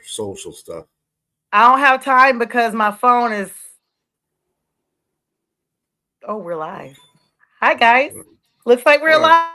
social stuff. I don't have time because my phone is. Oh, we're live. Hi, guys. Looks like we're All right. live.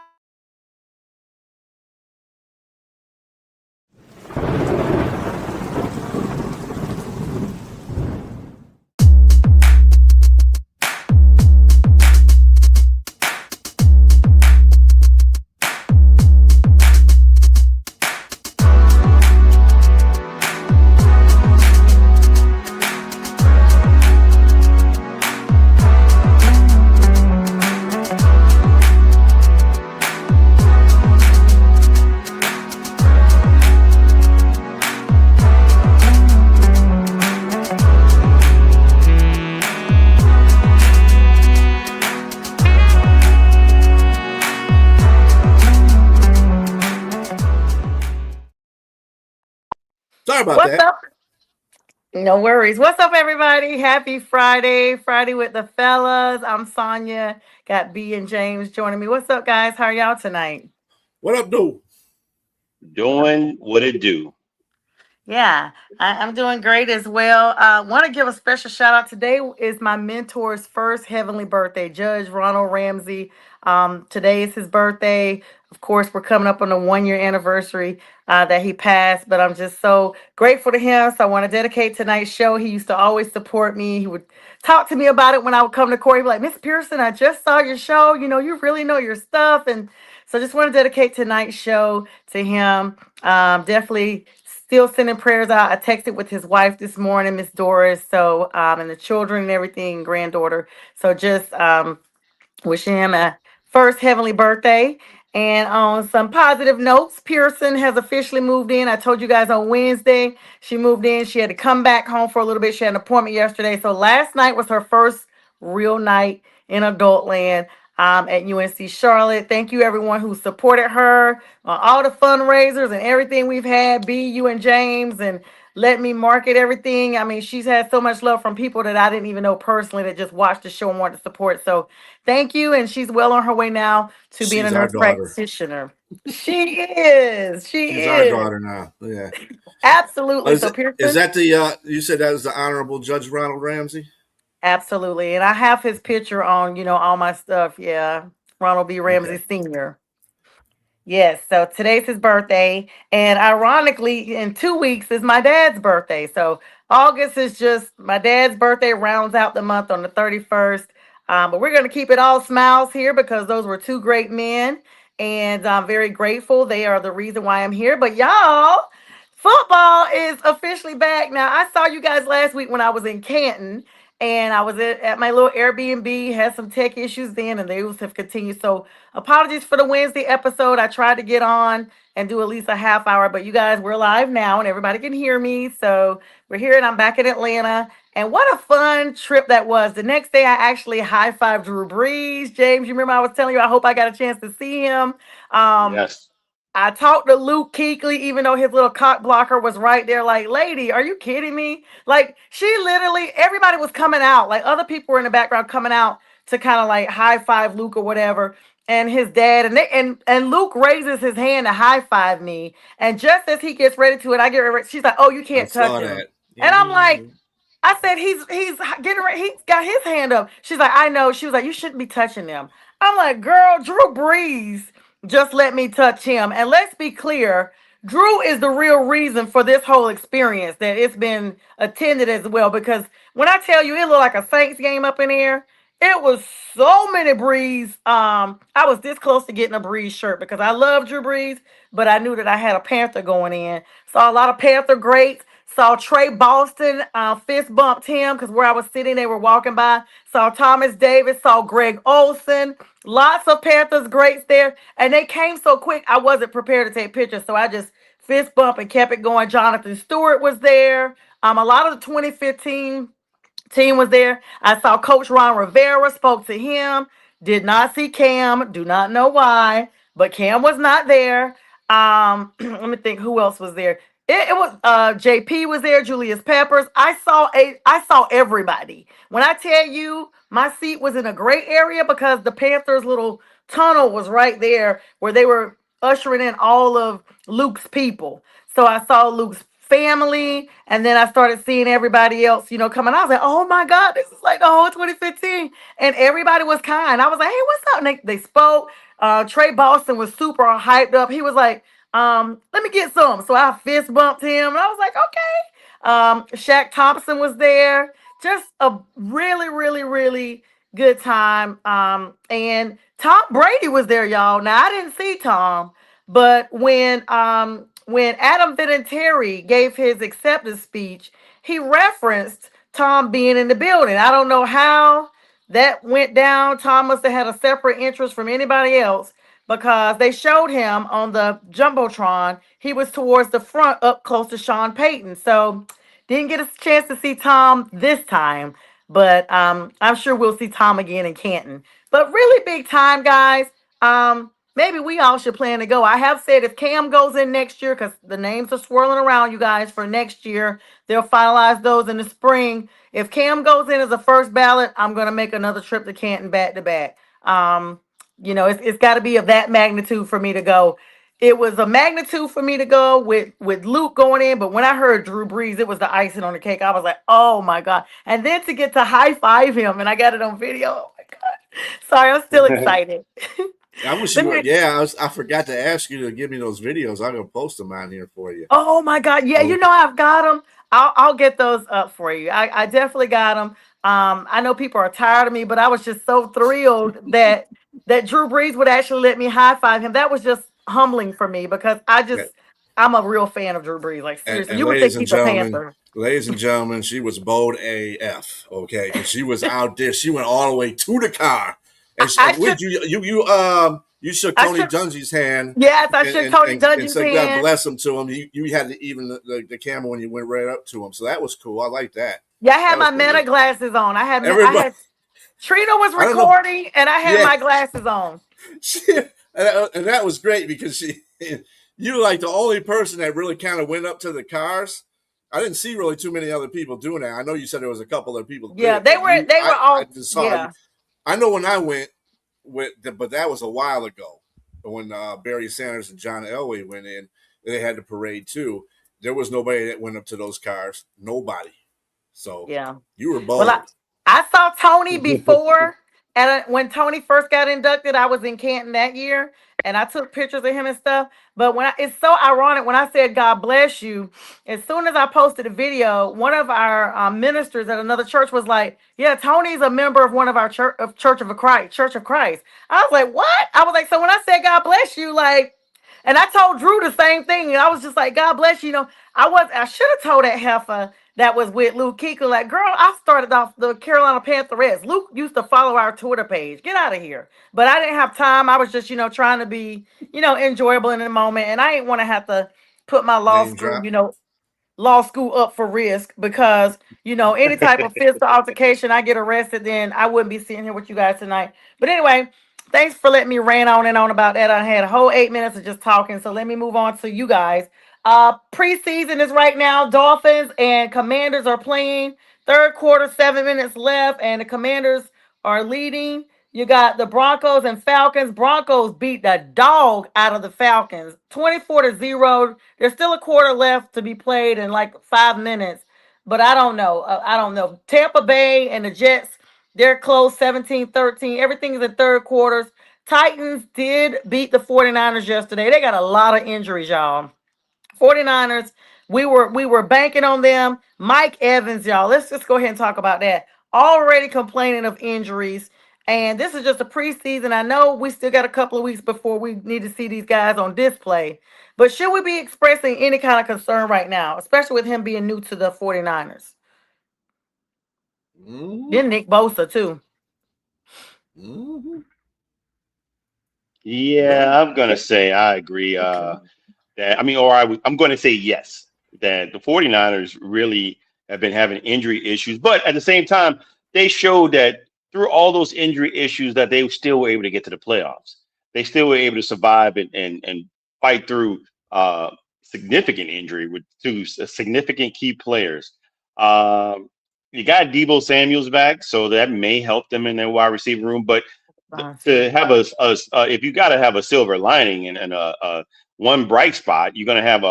Sorry about What's that. up? No worries. What's up, everybody? Happy Friday. Friday with the fellas. I'm Sonya. Got B and James joining me. What's up, guys? How are y'all tonight? What up, dude? Doing what it do. Yeah, I'm doing great as well. I want to give a special shout out. Today is my mentor's first heavenly birthday, Judge Ronald Ramsey. Today is his birthday. Of course, we're coming up on the 1 year anniversary that he passed, but I'm just so grateful to him. So I want to dedicate tonight's show. He used to always support me. He would talk to me about it when I would come to court. He'd be like, Miss Pearson, I just saw your show. You really know your stuff. And so I just want to dedicate tonight's show to him. Definitely still sending prayers out. I texted with his wife this morning, Miss Doris. So, and the children and everything, granddaughter. So just wishing him a first heavenly birthday. And on some positive notes, Pearson has officially moved in. I told you guys on Wednesday she moved in. She had to come back home for a little bit. She had an appointment yesterday. So last night was her first real night in adult land at UNC Charlotte. Thank you, everyone who supported her on all the fundraisers and everything we've had. B, you and James, and let me market everything. I mean, she's had so much love from people that I didn't even know personally that just watched the show and wanted to support. So thank you. And she's well on her way now to being a She's our nurse daughter. practitioner. She is. She She's our is. daughter now. Yeah. Absolutely. So, Is Pearson, that the? You said that was the Honorable Judge Ronald Ramsey. absolutely. And I have his picture on, all my stuff. Yeah. Ronald B. Ramsey Okay. Sr. Yes, so today's his birthday, and ironically, in 2 weeks is my dad's birthday. So August is just my dad's birthday, rounds out the month on the 31st. But we're going to keep it all smiles here because those were two great men, and I'm very grateful. They are the reason why I'm here. But y'all, football is officially back. Now, I saw you guys last week when I was in Canton. And I was at my little Airbnb, had some tech issues then, and those have continued. So apologies for the Wednesday episode. I tried to get on and do at least a half hour, but you guys, we're live now and everybody can hear me. So we're here and I'm back in Atlanta. And what a fun trip that was. The next day, I actually high fived Drew Brees. James, you remember I was telling you, I hope I got a chance to see him. Um, Yes. I talked to Luke Kuechly, even though his little cock blocker was right there. Like, lady, are you kidding me? Like, she literally, everybody was coming out. Like, other people were in the background coming out to kind of like high five Luke or whatever. And his dad and Luke raises his hand to high five me. And just as he gets ready to it, I get ready. She's like, "Oh, you I can't touch saw him." that. And I'm like, Yeah. I said, he's getting ready. He's got his hand up. She's like, I know. She was like, you shouldn't be touching them. I'm like, girl, Drew Brees just let me touch him. And let's be clear, Drew is the real reason for this whole experience that it's been attended as well. Because when I tell you it looked like a Saints game up in here, it was so many Brees. I was this close to getting a Brees shirt because I love Drew Brees, but I knew that I had a Panther going in. Saw a lot of Panther greats. Saw Trey Boston, fist bumped him because where I was sitting, they were walking by. Saw Thomas Davis, saw Greg Olson, lots of Panthers greats there. And they came so quick, I wasn't prepared to take pictures. So I just fist bump and kept it going. Jonathan Stewart was there. A lot of the 2015 team was there. I saw Coach Ron Rivera, spoke to him. Did not see Cam. Do not know why, but Cam was not there. Let me think who else was there. It was JP was there, Julius Peppers. I saw everybody. When I tell you my seat was in a great area because the Panthers little tunnel was right there where they were ushering in all of Luke's people. So I saw Luke's family, and then I started seeing everybody else, you know, coming. I was like, oh my God, this is like the whole 2015. And everybody was kind. I was like, hey, what's up? And they spoke. Trey Boston was super hyped up. He was like, let me get some. So I fist bumped him, and I was like, okay. Shaq Thompson was there. Just a really, really, really good time. And Tom Brady was there, y'all. Now I didn't see Tom, but when Adam Vinatieri gave his acceptance speech, he referenced Tom being in the building. I don't know how that went down. Tom must have had a separate interest from anybody else because they showed him on the Jumbotron. He was towards the front up close to Sean Payton. So didn't get a chance to see Tom this time, but I'm sure we'll see Tom again in Canton. But really big time, guys. Maybe we all should plan to go. I have said if Cam goes in next year, because the names are swirling around, you guys, for next year. They'll finalize those in the spring. If Cam goes in as a first ballot, I'm going to make another trip to Canton back to back. You know, it's got to be of that magnitude for me to go. It was a magnitude for me to go with Luke going in, but when I heard Drew Brees, it was the icing on the cake. I was like, oh my God. And then to get to high five him, and I got it on video. Oh my God. Sorry, I'm still excited. I wish you were. Yeah, I forgot to ask you to give me those videos. I'm gonna post them on here for you. Oh my God! Yeah, you know I've got them. I'll get those up for you. I definitely got them. I know people are tired of me, but I was just so thrilled that Drew Brees would actually let me high five him. That was just humbling for me because I'm a real fan of Drew Brees. Like seriously, you would think he's a Panther. Ladies and gentlemen, she was bold AF. Okay, because she was out there. She went all the way to the car. And you shook Tony Dungy's hand. Yes, I shook Tony Dungy's hand. God bless him to him. You had even the camera when you went right up to him. So that was cool. I like that. Yeah, I had my meta glasses on. I had Trina was recording, and I had my glasses on. And that was great because you were like the only person that really kind of went up to the cars. I didn't see really too many other people doing that. I know you said there was a couple of people. Yeah, they were all. I know when I went, but that was a while ago. When Barry Sanders and John Elway went in, they had the parade too. There was nobody that went up to those cars. Nobody. So yeah, you were bold. Well, I saw Tony before, and when Tony first got inducted, I was in Canton that year, and I took pictures of him and stuff. But it's so ironic when I said "God bless you," as soon as I posted a video, one of our ministers at another church was like, "Yeah, Tony's a member of one of our Church of Christ." I was like, "What?" I was like, "So when I said God bless you, like," and I told Drew the same thing, and I was just like, "God bless you." You know, I should have told that heifer that was with Luke Kuechly, like, girl, I started off the Carolina Panthers. Luke used to follow our Twitter page. Get out of here. But I didn't have time. I was just, trying to be, enjoyable in the moment. And I didn't want to have to put my law school up for risk because, any type of physical altercation, I get arrested, then I wouldn't be sitting here with you guys tonight. But anyway, thanks for letting me rant on and on about that. I had a whole 8 minutes of just talking. So let me move on to you guys. Preseason is right now. Dolphins and Commanders are playing. Third quarter, 7 minutes left, and the Commanders are leading. You got the Broncos and Falcons. Broncos beat the dog out of the Falcons, 24-0. There's still a quarter left to be played in like 5 minutes, but I don't know. Tampa Bay and the Jets, they're close, 17-13. Everything is in third quarters. Titans did beat the 49ers yesterday. They got a lot of injuries, y'all. 49ers, we were banking on them. Mike Evans, y'all. Let's just go ahead and talk about that. Already complaining of injuries. And this is just a preseason. I know we still got a couple of weeks before we need to see these guys on display. But should we be expressing any kind of concern right now, especially with him being new to the 49ers? Mm-hmm. Then Nick Bosa, too. Mm-hmm. Yeah, I'm going to say I agree. I'm going to say yes, that the 49ers really have been having injury issues. But at the same time, they showed that through all those injury issues that they still were able to get to the playoffs. They still were able to survive and fight through significant injury with two significant key players. You got Deebo Samuel's back, so that may help them in their wide receiver room. But to have if you got to have a silver lining and one bright spot, you're going to have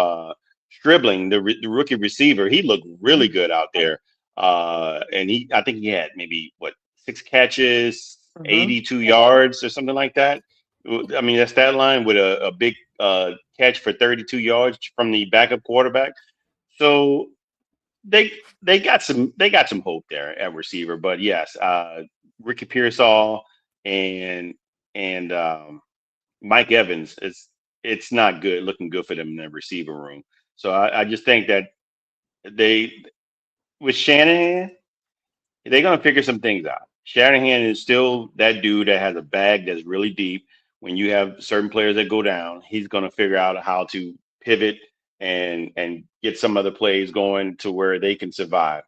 Stribling, the rookie receiver, he looked really good out there. And I think he had maybe what 6 catches, Mhm. 82 yards or something like that. I mean, that's that line with a big catch for 32 yards from the backup quarterback. So they they got some hope there at receiver. But yes, Ricky Pearsall and and Mike Evans is it's not good looking good for them in the receiver room. So I just think that they with Shanahan, they're gonna figure some things out. Shanahan is still that dude that has a bag that's really deep. When you have certain players that go down, he's gonna figure out how to pivot and get some other plays going to where they can survive.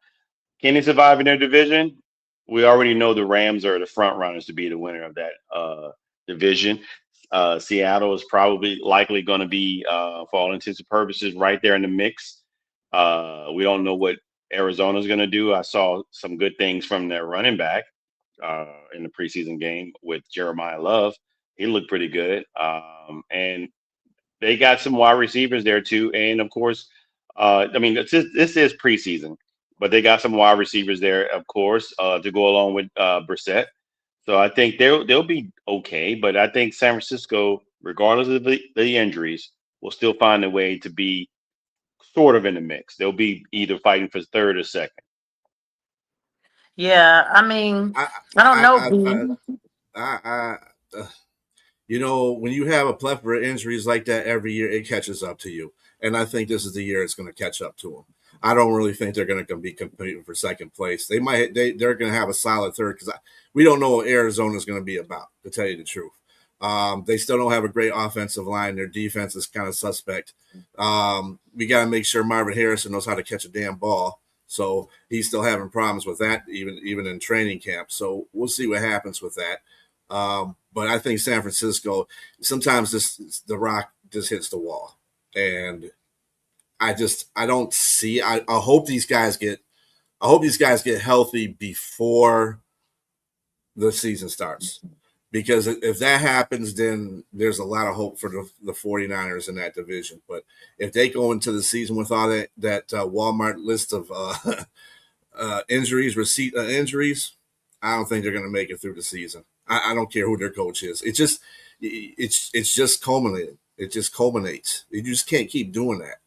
Can they survive in their division? We already know the Rams are the front runners to be the winner of that division. Seattle is probably likely going to be, for all intents and purposes, right there in the mix. We don't know what Arizona's going to do. I saw some good things from their running back in the preseason game with Jeremiah Love. He looked pretty good. And they got some wide receivers there too, and of course, I mean this is preseason, but they got some wide receivers there, of course, to go along with Brissett. So I think they'll be okay, but I think San Francisco, regardless of the injuries, will still find a way to be sort of in the mix. They'll be either fighting for third or second. Yeah, I mean, I, I don't I, know, I, I, B. I, I you know, when you have a plethora of injuries like that every year, it catches up to you. And I think this is the year it's going to catch up to them. I don't really think they're going to be competing for second place. They're going to have a solid third because we don't know what Arizona is going to be about. To tell you the truth, they still don't have a great offensive line. Their defense is kind of suspect. We got to make sure Marvin Harrison knows how to catch a damn ball. So he's still having problems with that, even in training camp. So we'll see what happens with that. But I think San Francisco sometimes the rock just hits the wall, and I don't see. I hope these guys get healthy before the season starts, because if that happens, then there's a lot of hope for the 49ers in that division. But if they go into the season with all that Walmart list of injuries, I don't think they're going to make it through the season. I don't care who their coach is. It's just culminating. It just culminates. You just can't keep doing that.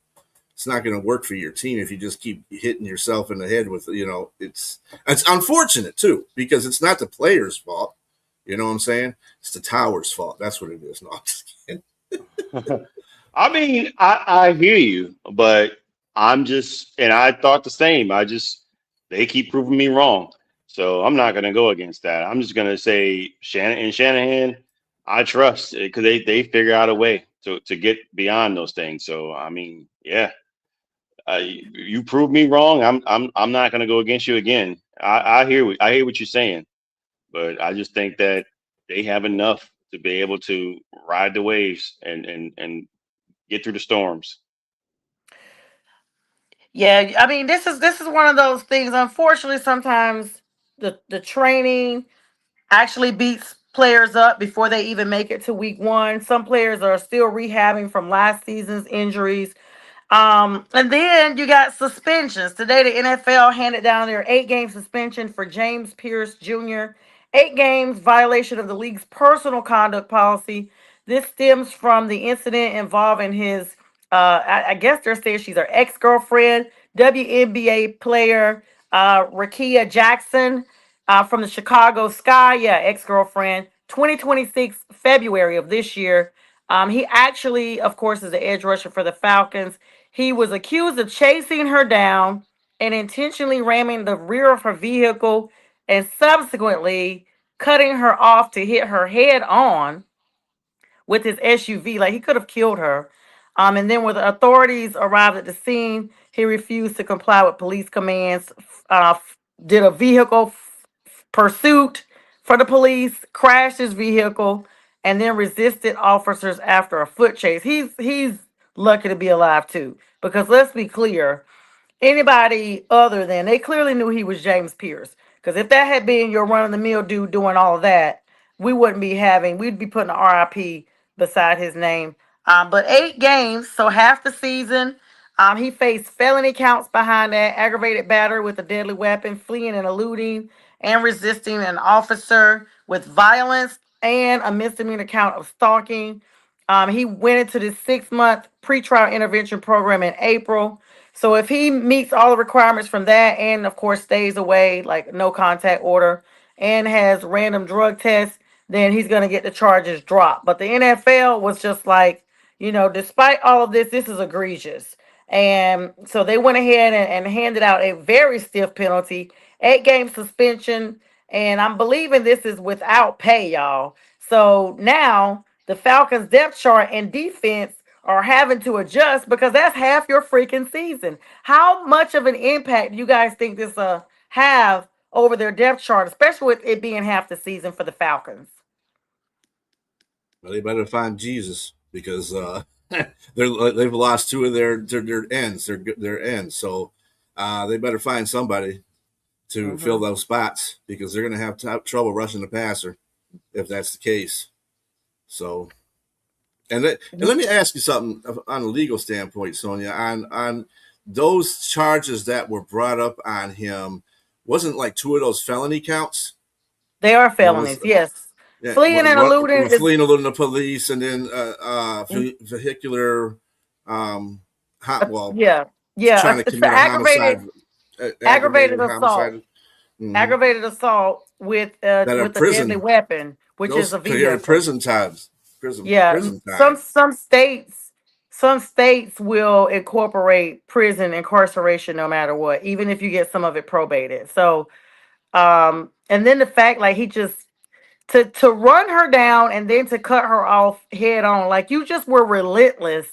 It's not going to work for your team if you just keep hitting yourself in the head with it's unfortunate too, because it's not the players' fault. You know what I'm saying? It's the tower's fault. That's what it is. No, I'm just kidding. I mean, I hear you, but and I thought the same. They keep proving me wrong. So I'm not going to go against that. I'm just going to say Shanahan, I trust because they figure out a way to get beyond those things. So, I mean, yeah, you prove me wrong. I'm not going to go against you again. I hear what you're saying, but I just think that they have enough to be able to ride the waves and get through the storms. Yeah, I mean, this is one of those things. Unfortunately, sometimes the training actually beats players up before they even make it to week one. Some players are still rehabbing from last season's injuries. And then you got suspensions. Today, the NFL handed down their 8-game suspension for James Pierce Jr., 8 games violation of the league's personal conduct policy. This stems from the incident involving his, I guess they're saying she's her ex girlfriend, WNBA player, Rakia Jackson, from the Chicago Sky. Yeah, ex girlfriend. 2026, February of this year. He actually, of course, is the edge rusher for the Falcons. He was accused of chasing her down and intentionally ramming the rear of her vehicle and subsequently cutting her off to hit her head on with his SUV. Like he could have killed her. And then when the authorities arrived at the scene, he refused to comply with police commands, did a vehicle pursuit for the police, crashed his vehicle, and then resisted officers after a foot chase. He's lucky to be alive too. Because let's be clear, anybody other than they clearly knew he was James Pierce. Because if that had been your run of the mill dude doing all of that, we'd be putting a RIP beside his name. But 8 games, so half the season. He faced felony counts behind that: aggravated battery with a deadly weapon, fleeing and eluding, and resisting an officer with violence, and a misdemeanor count of stalking. He went into this 6 month pretrial intervention program in April. So if he meets all the requirements from that, and of course stays away, like no contact order, and has random drug tests, then he's going to get the charges dropped. But the NFL was just like, despite all of this, this is egregious. And so they went ahead and handed out a very stiff penalty, 8 game suspension. And I'm believing this is without pay, y'all. So now the Falcons depth chart and defense are having to adjust because that's half your freaking season. How much of an impact do you guys think this have over their depth chart, especially with it being half the season for the Falcons? Well, they better find Jesus because they've lost 2 of their ends, their ends. So they better find somebody to fill those spots because they're going to have trouble rushing the passer if that's the case. So, and let me ask you something on a legal standpoint, Sonia, on those charges that were brought up on him. Wasn't like 2 of those felony counts? They are felonies, yes. Yeah, Fleeing and eluding is fleeing, eluding the police, and then vehicular, yeah, trying to it's commit an a homicide, aggravated assault, homicide, aggravated assault with that are a deadly prison. weapon, which is Those a carry vehicle. prison times. Yeah, Prison time. some states will incorporate prison incarceration no matter what, even if you get some of it probated. So, and then the fact, like, he just to run her down and then to cut her off head on, like, you just were relentless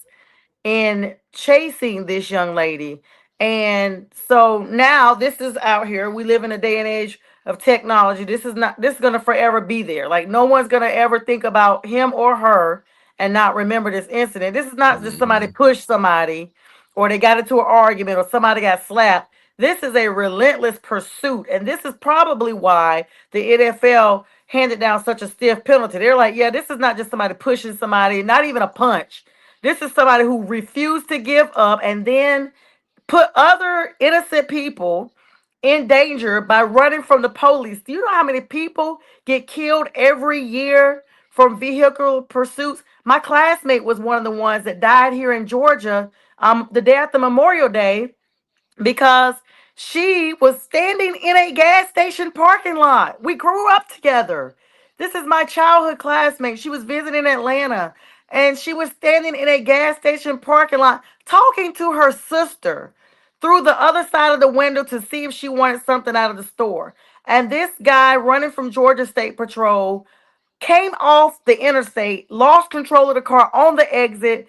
in chasing this young lady. And so now this is out here. We live in a day and age of technology. This is going to forever be there. Like, no one's going to ever think about him or her and not remember this incident. This is not just somebody pushed somebody or they got into an argument or somebody got slapped. This is a relentless pursuit. And this is probably why the NFL handed down such a stiff penalty. They're like, yeah, this is not just somebody pushing somebody, not even a punch. This is somebody who refused to give up and then put other innocent people in danger by running from the police. Do you know how many people get killed every year from vehicle pursuits? My classmate was one of the ones that died here in Georgia the day after Memorial Day because she was standing in a gas station parking lot. We grew up together. This is my childhood classmate. She was visiting Atlanta and she was standing in a gas station parking lot talking to her sister through the other side of the window to see if she wanted something out of the store. And this guy running from Georgia State Patrol came off the interstate, lost control of the car on the exit,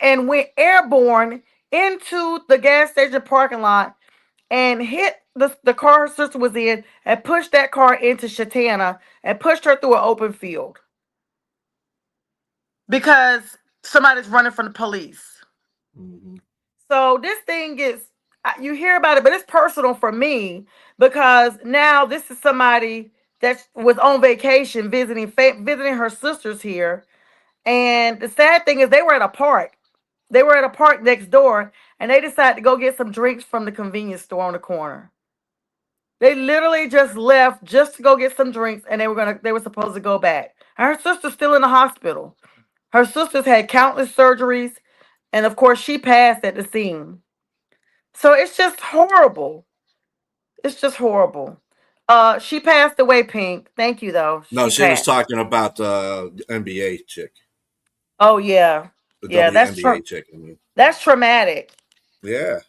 and went airborne into the gas station parking lot and hit the car her sister was in and pushed that car into Shatana and pushed her through an open field because somebody's running from the police. So this thing gets, you hear about it, but it's personal for me because now this is somebody that was on vacation visiting her sisters here. And the sad thing is they were at a park. They were at a park next door and they decided to go get some drinks from the convenience store on the corner. They literally just left just to go get some drinks and they were supposed to go back. And her sister's still in the hospital. Her sisters had countless surgeries, and of course she passed at the scene. So it's just horrible. It's just horrible. She passed away, Pink. Thank you though. No, She she was passed. talking about the NBA chick, Oh yeah. the Yeah, WNBA chick. I mean, that's traumatic. yeah.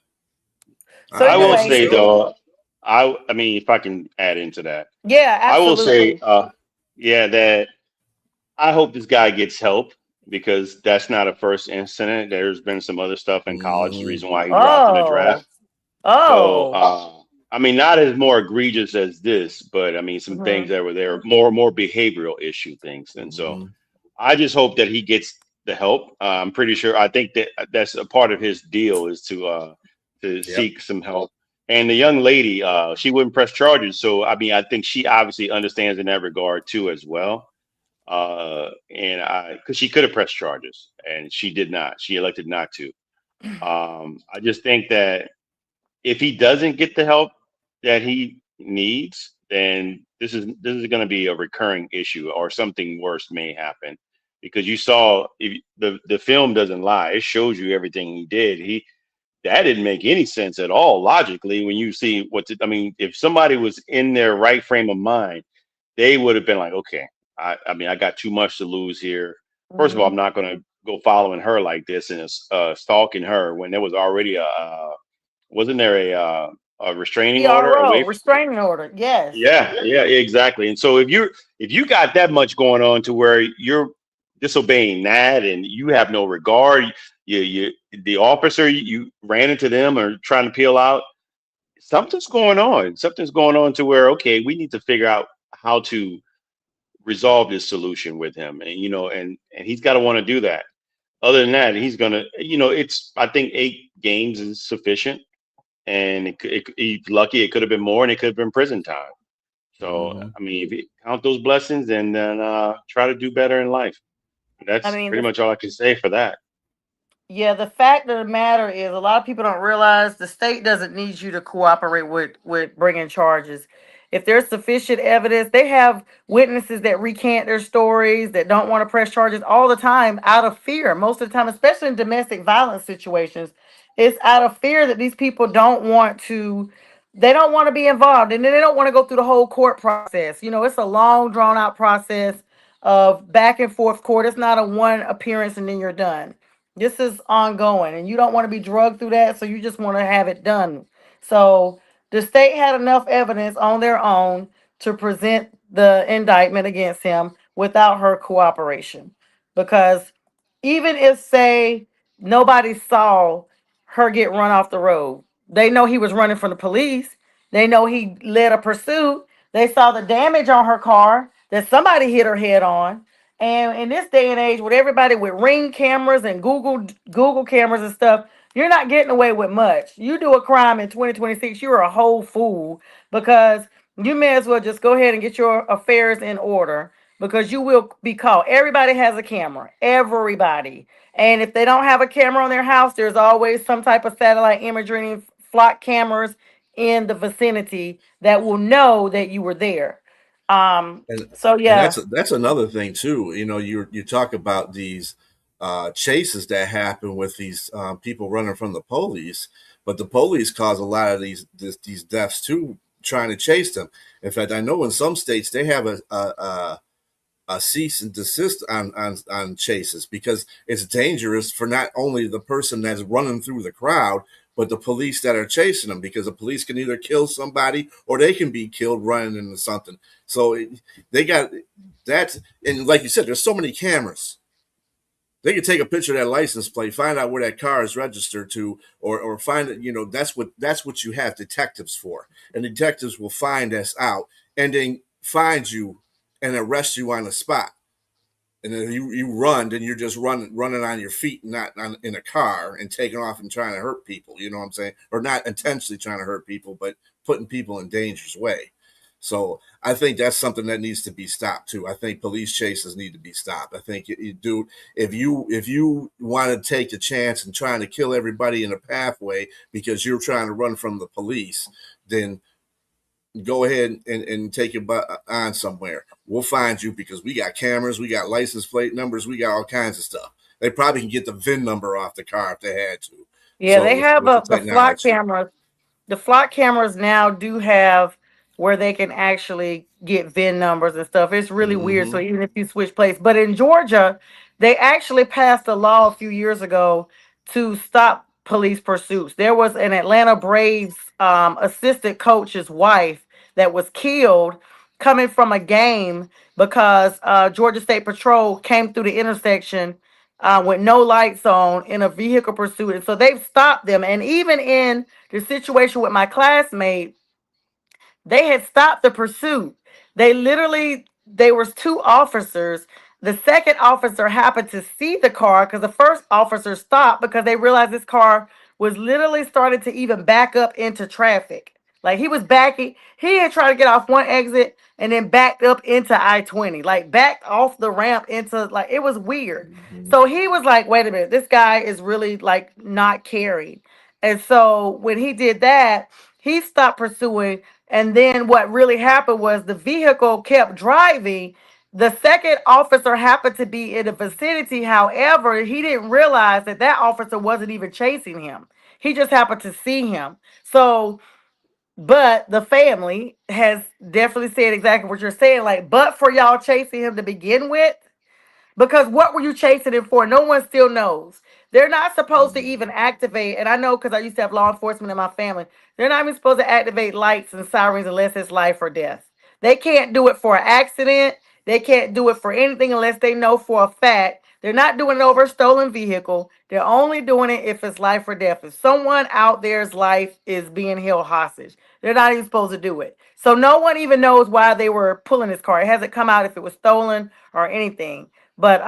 So I will anyway, say though, I mean, if I can add into that, yeah, I will say, absolutely. yeah, that I hope this guy gets help because that's not a first incident. There's been some other stuff in college, the reason why he dropped in the Oh. draft. So, Oh. I mean, not as more egregious as this, but I mean, some things Mhm. that were there, more behavioral issue things. And so I just hope that he gets the help. I'm pretty sure. I think that that's a part of his deal is to Yep. seek some help. And the young lady, she wouldn't press charges. So I mean, I think she obviously understands in that regard too as well. And because she could have pressed charges and she did not. She elected not to. I just think that if he doesn't get the help that he needs, then this is going to be a recurring issue, or something worse may happen. Because you saw, if the film doesn't lie, it shows you everything he did. That didn't make any sense at all logically when you see I mean, if somebody was in their right frame of mind, they would have been like, okay, I mean, I got too much to lose here. First of all, I'm Mhm. not going to go following her like this and stalking her when there was already wasn't there a restraining order PRO, away. restraining order. Yes. Yeah, yeah, exactly. And so if you got that much going on to where you're disobeying that and you have no regard, you the officer, you ran into them or trying to peel out, something's going on. Something's going on to where, okay, we need to figure out how to resolve this solution with him. And and he's got to want to do that. Other than that, he's gonna, it's, I think 8 games is sufficient. And he's lucky, it could have been more, and it could have been prison time. So, Mhm. I mean, if you count those blessings and then try to do better in life. I That's mean, pretty much all I can say for that. yeah, the fact of the matter is, a lot of people don't realize the state doesn't need you to cooperate with bringing charges. If there's sufficient evidence, they have witnesses that recant their stories, that don't want to press charges all the time out of fear. Most of the time, especially in domestic violence situations, it's out of fear that these people don't want to. They don't want to be involved, and then they don't want to go through the whole court process. It's a long, drawn out process of back and forth court. It's not a one appearance and then you're done. This is ongoing, and you don't want to be drugged through that, so you just want to have it done. So the state had enough evidence on their own to present the indictment against him without her cooperation. Because even if, say, nobody saw her get run off the road, they know he was running from the police, they know he led a pursuit, they saw the damage on her car that somebody hit her head on. And in this day and age, with everybody with Ring cameras and Google cameras and stuff, you're not getting away with much. You do a crime in 2026, you're a whole fool, because you may as well just go ahead and get your affairs in order, because you will be caught. Everybody has a camera, everybody. And if they don't have a camera on their house, there's always some type of satellite imagery and flock cameras in the vicinity that will know that you were there. and So and yeah. that's another thing too. You talk about these chases that happen with these people running from the police, but the police cause a lot of these deaths too, trying to chase them. In fact, I know in some states they have a cease and desist on chases because it's dangerous for not only the person that's running through the crowd, but the police that are chasing them, because the police can either kill somebody or they can be killed running into something. So they got that. And like you said, there's so many cameras. They can take a picture of that license plate, find out where that car is registered to, or find it. That's what you have detectives for, and detectives will find us out and then find you and arrest you on the spot. And then you run, then you're just running on your feet, not in a car, and taking off and trying to hurt people. You know what I'm saying? Or not intentionally trying to hurt people, but putting people in danger's way. So I think that's something that needs to be stopped too. I think police chases need to be stopped. I think you do, if you want to take a chance and trying to kill everybody in a pathway because you're trying to run from the police, then go ahead and take it on somewhere. We'll find you because we got cameras, we got license plate numbers, we got all kinds of stuff. They probably can get the VIN number off the car if they had to. Yeah, So they with have with the the flock technology. cameras. The flock cameras now do have where they can actually get VIN numbers and stuff. It's really weird. So Mm-hmm. even if you switch plates, but in Georgia, they actually passed a law a few years ago to stop police pursuits. There was an Atlanta Braves assistant coach's wife that was killed coming from a game because Georgia State Patrol came through the intersection with no lights on in a vehicle pursuit. And so they've stopped them. And even in the situation with my classmate, they had stopped the pursuit. There was two officers. The second officer happened to see the car because the first officer stopped because they realized this car was literally starting to even back up into traffic. Like he was backing, he had tried to get off one exit and then backed up into I-20, like backed off the ramp into like it was weird. Mhm. So he was like, wait a minute, this guy is really like not carried. And so when he did that, he stopped pursuing. And then what really happened was the vehicle kept driving. The second officer happened to be in the vicinity. However, he didn't realize that that officer wasn't even chasing him. He just happened to see him. So but the family has definitely said exactly what you're saying. Like, but for y'all chasing him to begin with, because what were you chasing him for? No one still knows. They're not supposed to even activate, and I know because I used to have law enforcement in my family, they're not even supposed to activate lights and sirens unless it's life or death. They can't do it for an accident. They can't do it for anything unless they know for a fact. They're not doing it over a stolen vehicle. They're only doing it if it's life or death. If someone out there's life is being held hostage, they're not even supposed to do it. So no one even knows why they were pulling his car. It hasn't come out if it was stolen or anything. But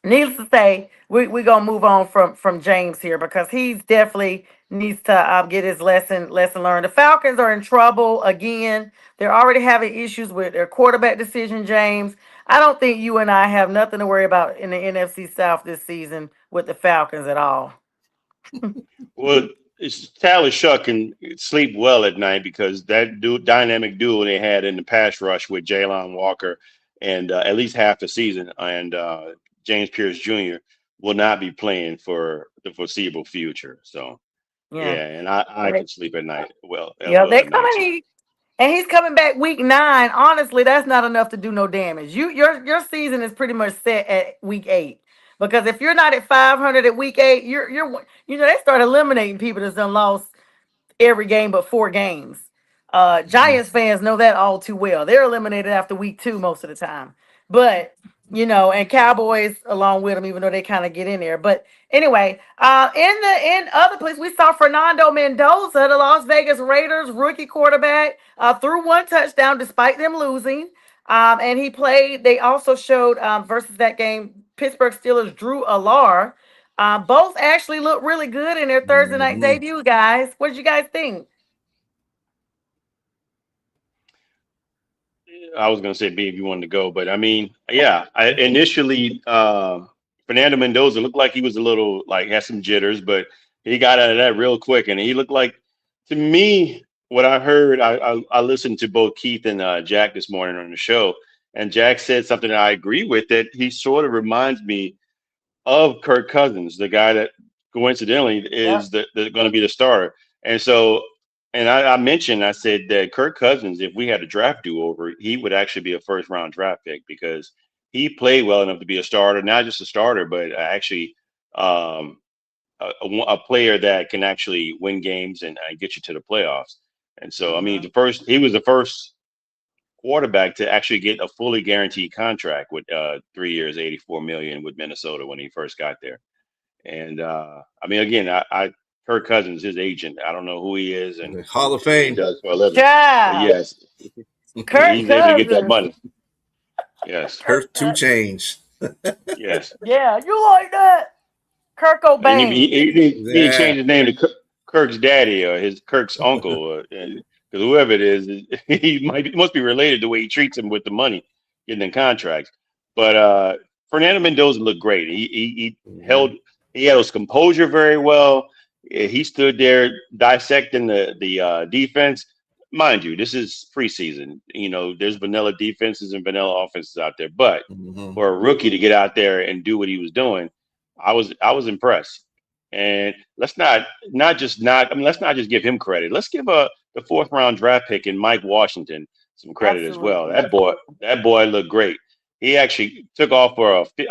needless to say, we gonna move on from James here because he's definitely needs to get his lesson learned. The Falcons are in trouble again. They're already having issues with their quarterback decision, James. I don't think you and I have nothing to worry about in the NFC South this season with the Falcons at all. Well, Tyler Shuck can sleep well at night because that dynamic duo they had in the pass rush with Jalen Walker and at least half the season, and James Pierce Jr. will not be playing for the foreseeable future. So Yeah. yeah, and I can sleep at night Yeah, well they at night too. coming. And he's coming back week 9. Honestly, that's not enough to do no damage. Your season is pretty much set at week 8. Because if you're not at 500 at week 8, they start eliminating people that's done lost every game but 4 games. Mhm. Giants fans know that all too well. They're eliminated after week 2 most of the time. But and Cowboys along with them, even though they kind of get in there. But anyway, in other places, we saw Fernando Mendoza, the Las Vegas Raiders rookie quarterback, threw one touchdown despite them losing. And he played. They also showed versus that game, Pittsburgh Steelers Drew Alar. Both actually look really good in their Thursday night Mhm. debut, guys. What did you guys think? I was gonna say B if you wanted to go, but I mean, yeah. Initially, Fernando Mendoza looked like he was a little like had some jitters, but he got out of that real quick, and he looked like to me what I heard. I listened to both Keith and Jack this morning on the show, and Jack said something that I agree with. That he sort of reminds me of Kirk Cousins, the guy that coincidentally Yep. is going to be the starter. And so, and I mentioned, I said that Kirk Cousins, if we had a draft do over, he would actually be a first round draft pick because he played well enough to be a starter, not just a starter, but actually um, a player that can actually win games and get you to the playoffs. And so, I mean, Hmm. he was the first quarterback to actually get a fully guaranteed contract with 3 years, 84 million with Minnesota when he first got there. And I mean, again, I Kirk Cousins, his agent, I don't know who he is and The Hall of what he Fame. does for a living, but Child. yes, Kirk he's able to get that Cousins. money. Yes, Kirk Hurt to Cousins. change. yes. Yeah, you like that? Kirk And Cobain. he didn't change Yeah. his name to Kirk's daddy or his Kirk's uncle, because whoever it is, he must be related the way he treats him with the money, getting in contracts. But Fernando Mendoza looked great. He held Mhm. he held his composure very well. He stood there dissecting the defense. Mind you, this is preseason. There's vanilla defenses and vanilla offenses out there, but Mhm. for a rookie to get out there and do what he was doing, I was impressed. And let's not just give him credit. Let's give the fourth round draft pick in Mike Washington some credit as well. Absolutely. That boy looked great. He actually took off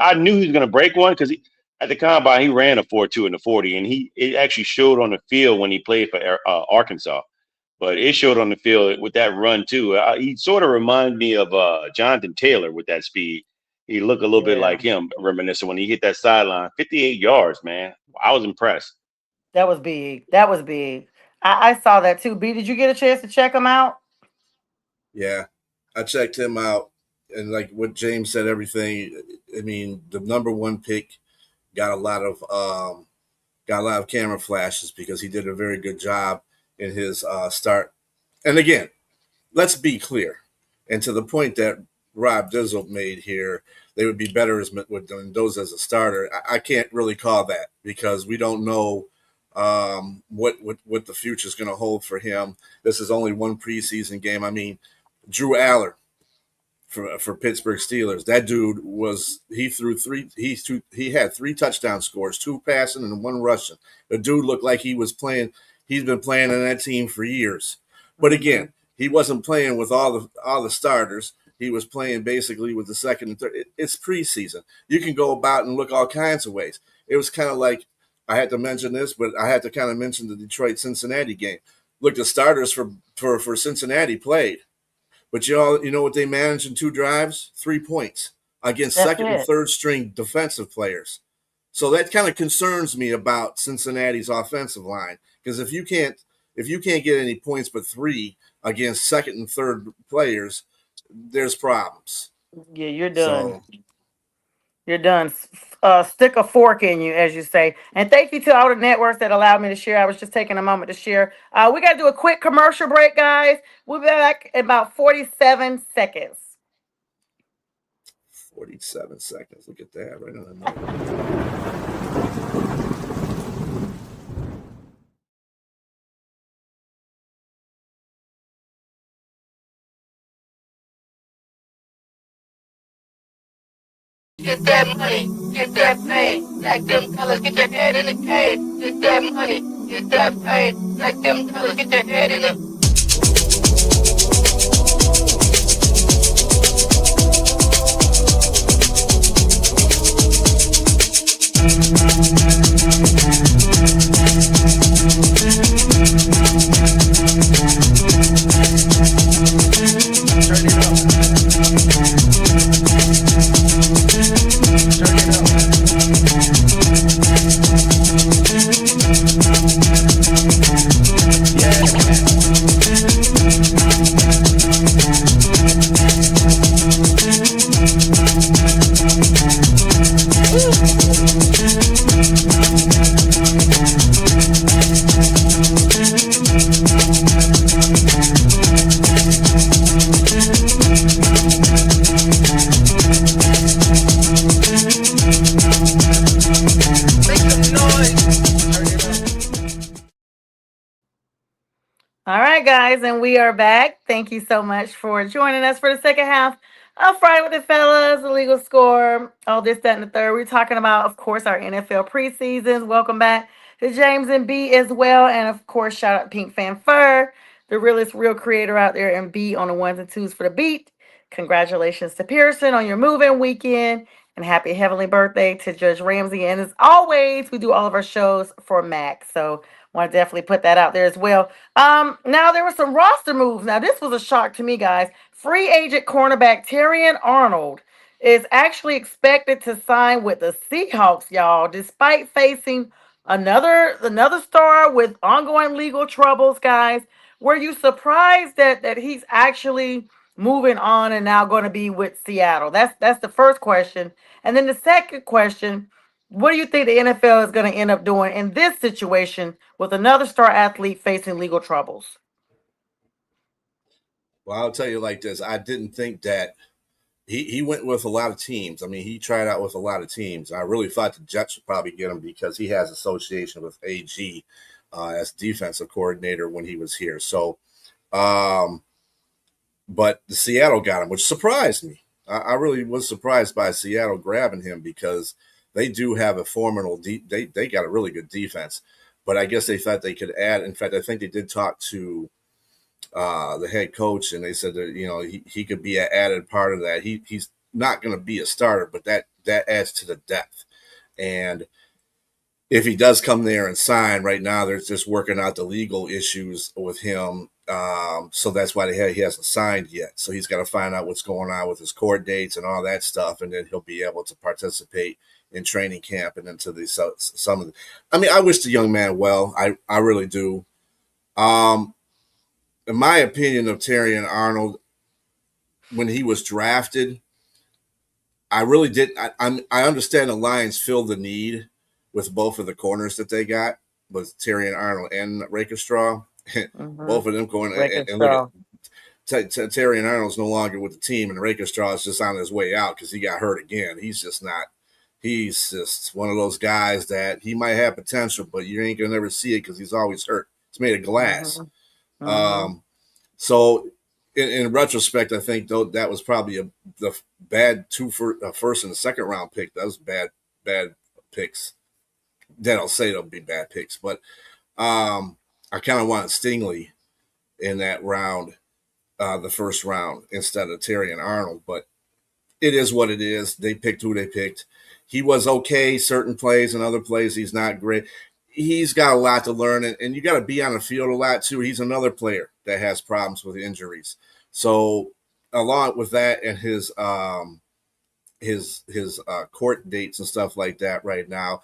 I knew he was going to break one because at the combine he ran a 4.2 in the 40, and it actually showed on the field when he played for Arkansas. But it showed on the field with that run too. He sort of reminded me of Jonathan Taylor with that speed. He looked a little bit Yeah, like him, reminiscent when he hit that sideline, 58 yards, man. I was impressed. that was big. That was big. I saw that too. B, did you get a chance to check him out? Yeah. I checked him out, and like what James said, everything. I mean, the number one pick got a lot of camera flashes because he did a very good job in his start. And again, let's be clear, and to the point that Rob Dizzle made here, they would be better with Mendoza as a starter. I can't really call that because we don't know what the future is going to hold for him. This is only one preseason game. I mean, Drew Aller for Pittsburgh Steelers. That dude he had 3 touchdown scores, 2 passing and 1 rushing. The dude looked like he was playing. He's been playing on that team for years. But again, he wasn't playing with all the starters. He was playing basically with the second and third. It's preseason. You can go about and look all kinds of ways. It was kind of like, I had to mention this, but I had to kind of mention the Detroit Cincinnati game. Look, the starters for Cincinnati played. But you know what they managed in 2 drives? 3 points against second and third string defensive players. So that kind of concerns me about Cincinnati's offensive line, because if you can't get any points but 3 against second and third players, there's problems. Yeah, you're done. So You're done. Stick a fork in you, as you say. And thank you to all the networks that allowed me to share. I was just taking a moment to share. We got to do a quick commercial break, guys. We'll be back in about 47 seconds. 47 seconds. Look at that. Right on the number. Get that money, get that fame, like them fellas, get your head in the game. Get that money, get that fame, like them fellas, get your head in the All right, guys, and we are back. Thank you so much for joining us for the second half of Friday with the Fellas, the legal score, all this, that, and the third. We're talking about, of course, our NFL preseasons. Welcome back to James and B as well. And of course, shout out to Pink Fan Fur, the realest real creator out there, and B on the ones and twos for the beat. Congratulations to Pearson on your move-in weekend. And happy heavenly birthday to Judge Ramsey. And as always, we do all of our shows for Mac. So want to definitely put that out there as well. Now there were some roster moves. Now this was a shock to me, guys. Free agent cornerback Terrion Arnold is actually expected to sign with the Seahawks, y'all, despite facing another star with ongoing legal troubles, guys. Were you surprised that he's actually moving on and now going to be with Seattle? That's the first question. And then the second question, what do you think the NFL is going to end up doing in this situation with another star athlete facing legal troubles? Well, I'll tell you like this. I didn't think that he went with a lot of teams. I mean, he tried out with a lot of teams. I really thought the Jets would probably get him because he has association with AG as defensive coordinator when he was here. So, but the Seattle got him, which surprised me. I really was surprised by Seattle grabbing him because they do have a formidable they got a really good defense. But I guess they thought they could add. In fact, I think they did talk to the head coach, and they said that he could be an added part of that. He's not going to be a starter, but that adds to the depth. And if he does come there and sign, right now they're just working out the legal issues with him. So that's why he hasn't signed yet. So he's got to find out what's going on with his court dates and all that stuff, and then he'll be able to participate in training camp and into some of the. I mean, I wish the young man well. I really do. In my opinion of Terrion Arnold, when he was drafted, I really did. I understand the Lions filled the need with both of the corners that they got, with Terrion Arnold and Rakestraw. Mm-hmm. Both of them going Record and look straw. at Terry and Arnold's no longer with the team, and Rakerstraw is just on his way out because he got hurt again. He's just not. He's just one of those guys that he might have potential, but you ain't gonna never see it because he's always hurt. It's made of glass. Mm-hmm. Mm-hmm. So, in retrospect, I think though that was probably the bad first and the second round pick. That was bad picks. Then I'll say they'll be bad picks, but I kind of wanted Stingley in that round, the first round instead of Terry and Arnold. But it is what it is. They picked who they picked. He was okay certain plays, and other plays he's not great. He's got a lot to learn, and you got to be on the field a lot too. He's another player that has problems with injuries. So along with that and his court dates and stuff like that right now,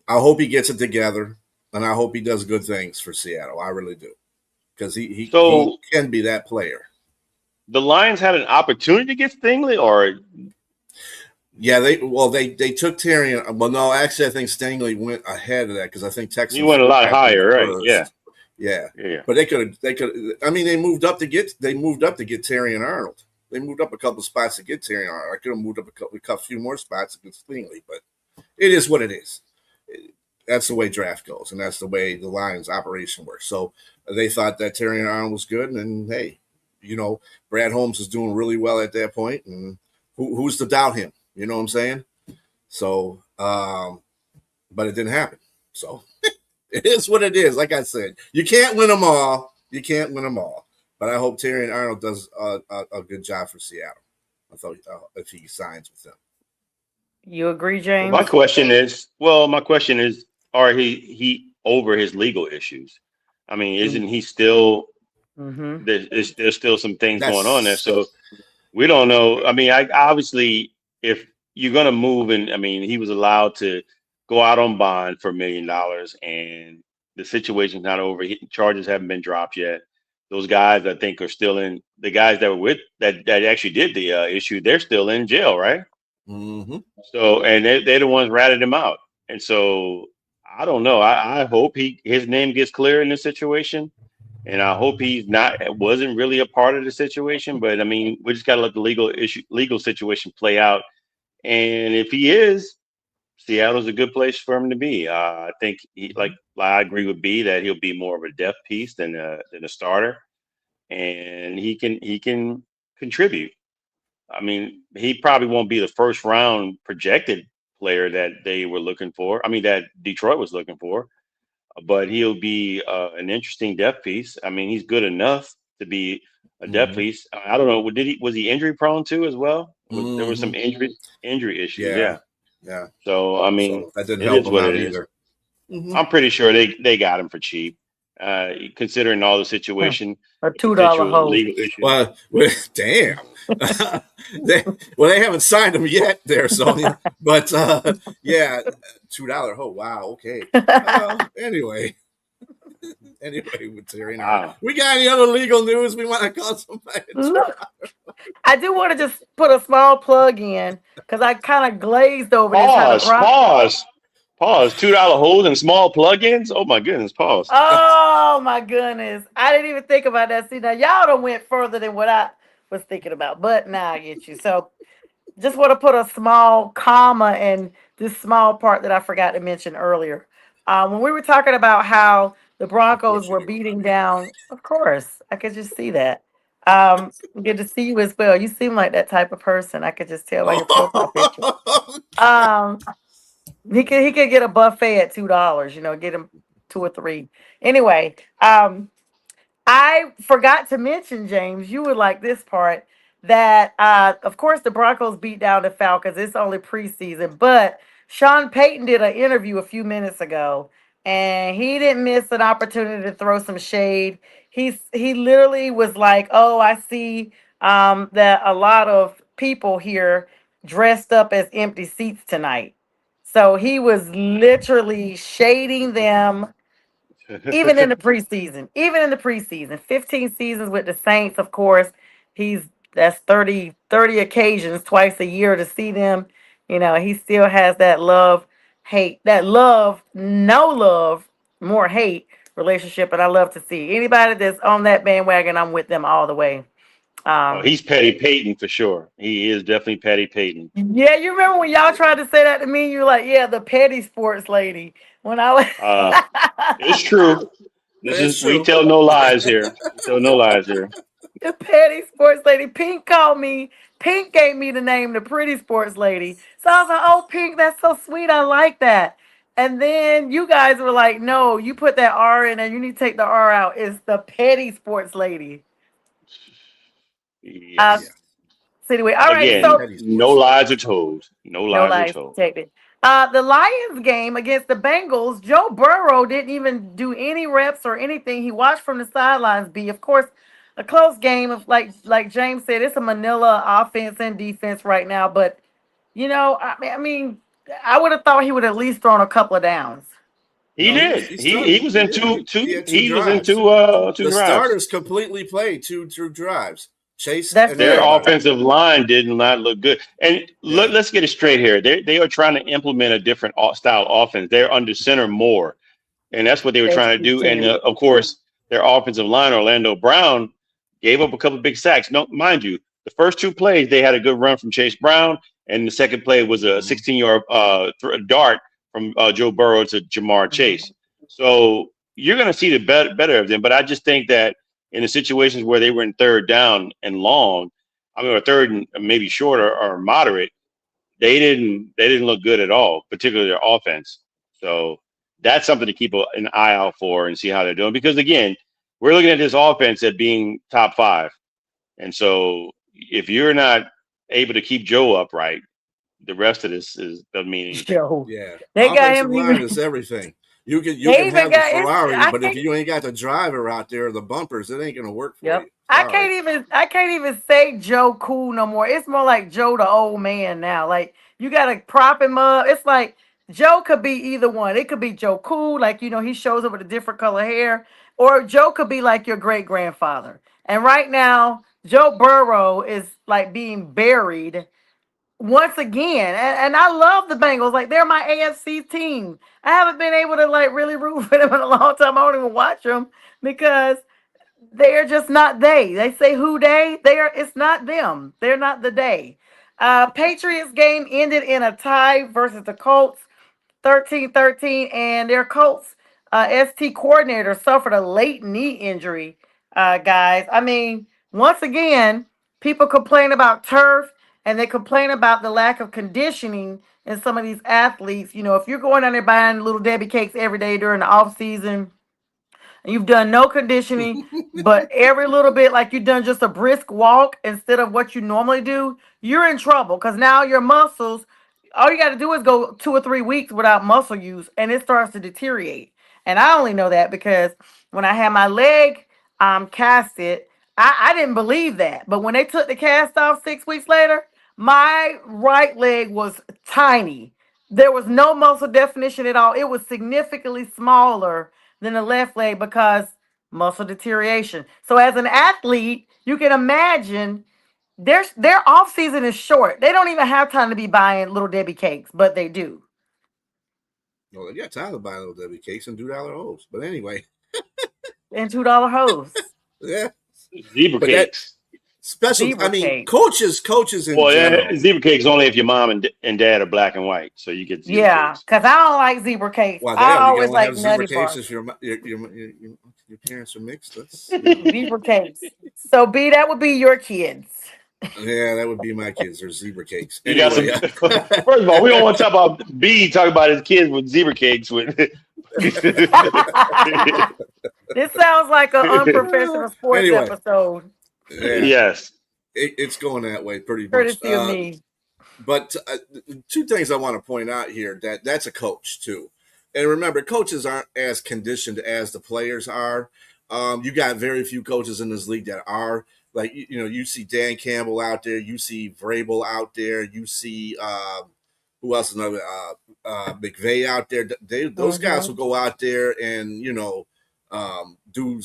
I hope he gets it together, and I hope he does good things for Seattle. I really do, because he So can be that player. the Lions had an opportunity to get Stingley, or Yeah, they took Terry. Well, no, actually, I think Stingley went ahead of that because I think he Texans went a lot grabbed him higher, right? Yeah, first. Yeah, yeah. but they could. I mean, they moved up to get Terry and Arnold. They moved up a couple spots to get Terry and Arnold. I could have moved up a few more spots to get Stingley, but it is what it is. That's the way draft goes, and that's the way the Lions operation works. So they thought that Terry and Arnold was good, and hey, Brad Holmes is doing really well at that point, and who's to doubt him? You know what I'm saying? So, but it didn't happen. So it is what it is. Like I said, you can't win them all. You can't win them all. But I hope Terry and Arnold does a good job for Seattle. I thought if he signs with them. You agree, Well, my James? question is, are he over his legal issues? I mean, isn't he still Mm-hmm. there's still some things going on there? That's So we don't know. I mean, I obviously, if you're gonna move, and I mean, he was allowed to go out on bond for $1 million, and the situation's not over. Charges haven't been dropped yet. Those guys, I think, are still in. The guys that were with that actually did the issue, they're still in jail, right? mm-hmm. So, and they're the ones ratted him out. And so, I don't know. I hope his name gets clear in this situation, and I hope he's not wasn't really a part of the situation. But I mean, we just got to let the legal situation play out. And if he is, Seattle's a good place for him to be. I think I agree with B that he'll be more of a depth piece than a starter, and he can contribute. I mean, he probably won't be the first round projected player that they were looking for. I mean, that Detroit was looking for, but he'll be an interesting depth piece. I mean, he's good enough to be a depth Mm-hmm. piece. I don't know. Was he injury prone too as well? There was Mm-hmm. some injury issues. Yeah, Yeah. yeah. So I So mean, that didn't it help is him what out it is. either. Mm-hmm. I'm pretty sure they got him for cheap, considering all the situation, A the $2 potential hoe. legal issues. Damn. They haven't signed him yet, there, Sonya. But yeah, $2. Oh, wow. Okay. Anyway, with Terry and Arnold, Wow. we got any other legal news we want to call somebody? Look, I do want to just put a small plug in because I kind of glazed over this. How the Pause. Bron Pause. Pause. $2 holes and small plugins. Oh my goodness. Pause. Oh my goodness. I didn't even think about that. See, now y'all done went further than what I was thinking about. But now I get you. So just want to put a small comma in this small part that I forgot to mention earlier. When we were talking about how the Of Broncos course you were do. beating down, of course, I could just see that. Good to see you as well. You seem like that type of person. I could just tell by your profile picture. Um, he could get a buffet at $2. Get him two or three. Anyway, I forgot to mention, James, you would like this part that, of course, the Broncos beat down the Falcons. It's only preseason, but Sean Payton did an interview a few minutes ago, and he didn't miss an opportunity to throw some shade. He literally was like, "Oh, I see that a lot of people here dressed up as empty seats tonight." So he was literally shading them even in the preseason, 15 seasons with the Saints, of course. That's 30 occasions twice a year to see them. He still has that love, hate, that love, no love, more hate relationship, and I love to see anybody that's on that bandwagon. I'm with them all the way. Oh, Um, he's Petty Peyton for sure. He is definitely Petty Peyton. yeah, you remember when y'all tried to say that to me? You were like, "Yeah, the petty sports lady." When I was It's true. That's We true. tell no lies here. We tell no lies here. the petty sports lady, Pink called me. Pink gave me the name, the pretty sports lady. So I was like, "Oh, Pink, that's so sweet. I like that." And then you guys were like, "No, you put that R in, and you need to take the R out. It's the petty sports lady." Uh, Yes. Yeah. so anyway, all right. The Again, So petty no sports lady. lies are told. No no lies are lies told. detected. The Lions game against the Bengals, Joe Burrow didn't even do any reps or anything. He watched from the sidelines. Of course, a close game of like James said, it's a Manila offense and defense right now. But I would have thought he would at least thrown a couple of downs. He No, did. he He started. was He in did. He had two he was in drives. two The drives. starters completely played two drives. Chase That's and Their good. everybody. offensive line did not look good. And Yeah. let's get it straight here. They are trying to implement a different style offense. They're under center more, and that's what they were That's trying to true do. And too. of course, their offensive line, Orlando Brown, gave up a couple of big sacks. No, mind you, the first two plays they had a good run from Chase Brown, and the second play was a Mhm. 16-yard dart from Joe Burrow to Jamar Mhm. Chase. So you're going to see the better of them. But I just think that in the situations where they were in third down and long, I mean, or third and maybe short or moderate, they didn't look good at all, particularly their offense. So that's something to keep an eye out for and see how they're doing. Because again, we're looking at this offense at being top five, and so if you're not able to keep Joe upright, the rest of this doesn't mean anything. Joe, Yeah. they got Offensive him line even. is everything. You can They even have the got it. Ferrari, I but if can't. you ain't got the driver out there, the bumpers, it ain't gonna work for Yep. you. Sorry. I can't even say Joe cool no more. It's more like Joe the old man now. Like you gotta prop him up. It's like Joe could be either one. It could be Joe cool, like he shows up with a different color hair, or Joe could be like your great grandfather. And right now, Joe Burrow is like being buried once again. And I love the Bengals. Like they're my AFC team. I haven't been able to like really root for them in a long time. I don't even watch them because they're just not they. They say who they. They are. It's not them. They're not the they. Patriots game ended in a tie versus the Colts, 13-13, and their Colts ST coordinator suffered a late knee injury. Guys, I mean, once again, people complain about turf and they complain about the lack of conditioning in some of these athletes. If you're going out there buying little Debbie cakes every day during the off season, you've done no conditioning, but every little bit, like you've done just a brisk walk instead of what you normally do, you're in trouble because now your muscles, all you got to do is go 2 or 3 weeks without muscle use and it starts to deteriorate. And I only know that because when I had my leg casted, I didn't believe that. But when they took the cast off 6 weeks later, my right leg was tiny. There was no muscle definition at all. It was significantly smaller than the left leg because muscle deterioration. So as an athlete, you can imagine their off season is short. They don't even have time to be buying little Debbie cakes, but they do. Well, they got time to buy little Debbie cakes and $2 hose. But anyway, And $2 hose, yeah. Zebra But that cakes. special. I zebra mean, cake. coaches in Well, yeah, general. zebra cakes only if your mom and dad are black and white, so you get zebra Yeah, cakes. because I don't like zebra cakes. Well, I there you can always only like have zebra nutty cakes bars. if your parents are mixed. That's. Zebra cakes. So B, that would be your kids. Yeah, that would be my kids. They're zebra cakes. You got some. Anyway, First of all, we don't want to talk about B talking about his kids with zebra cakes with. This sounds like an unprofessional sports anyway, episode, yeah, Yes. it's going that way pretty much. courtesy of me. But two things I want to point out here that's a coach too, and remember, coaches aren't as conditioned as the players are. You got very few coaches in this league that are like you see Dan Campbell out there, you see Vrabel out there, you see who else is another McVay out there. Those guys Hmm. will go out there and do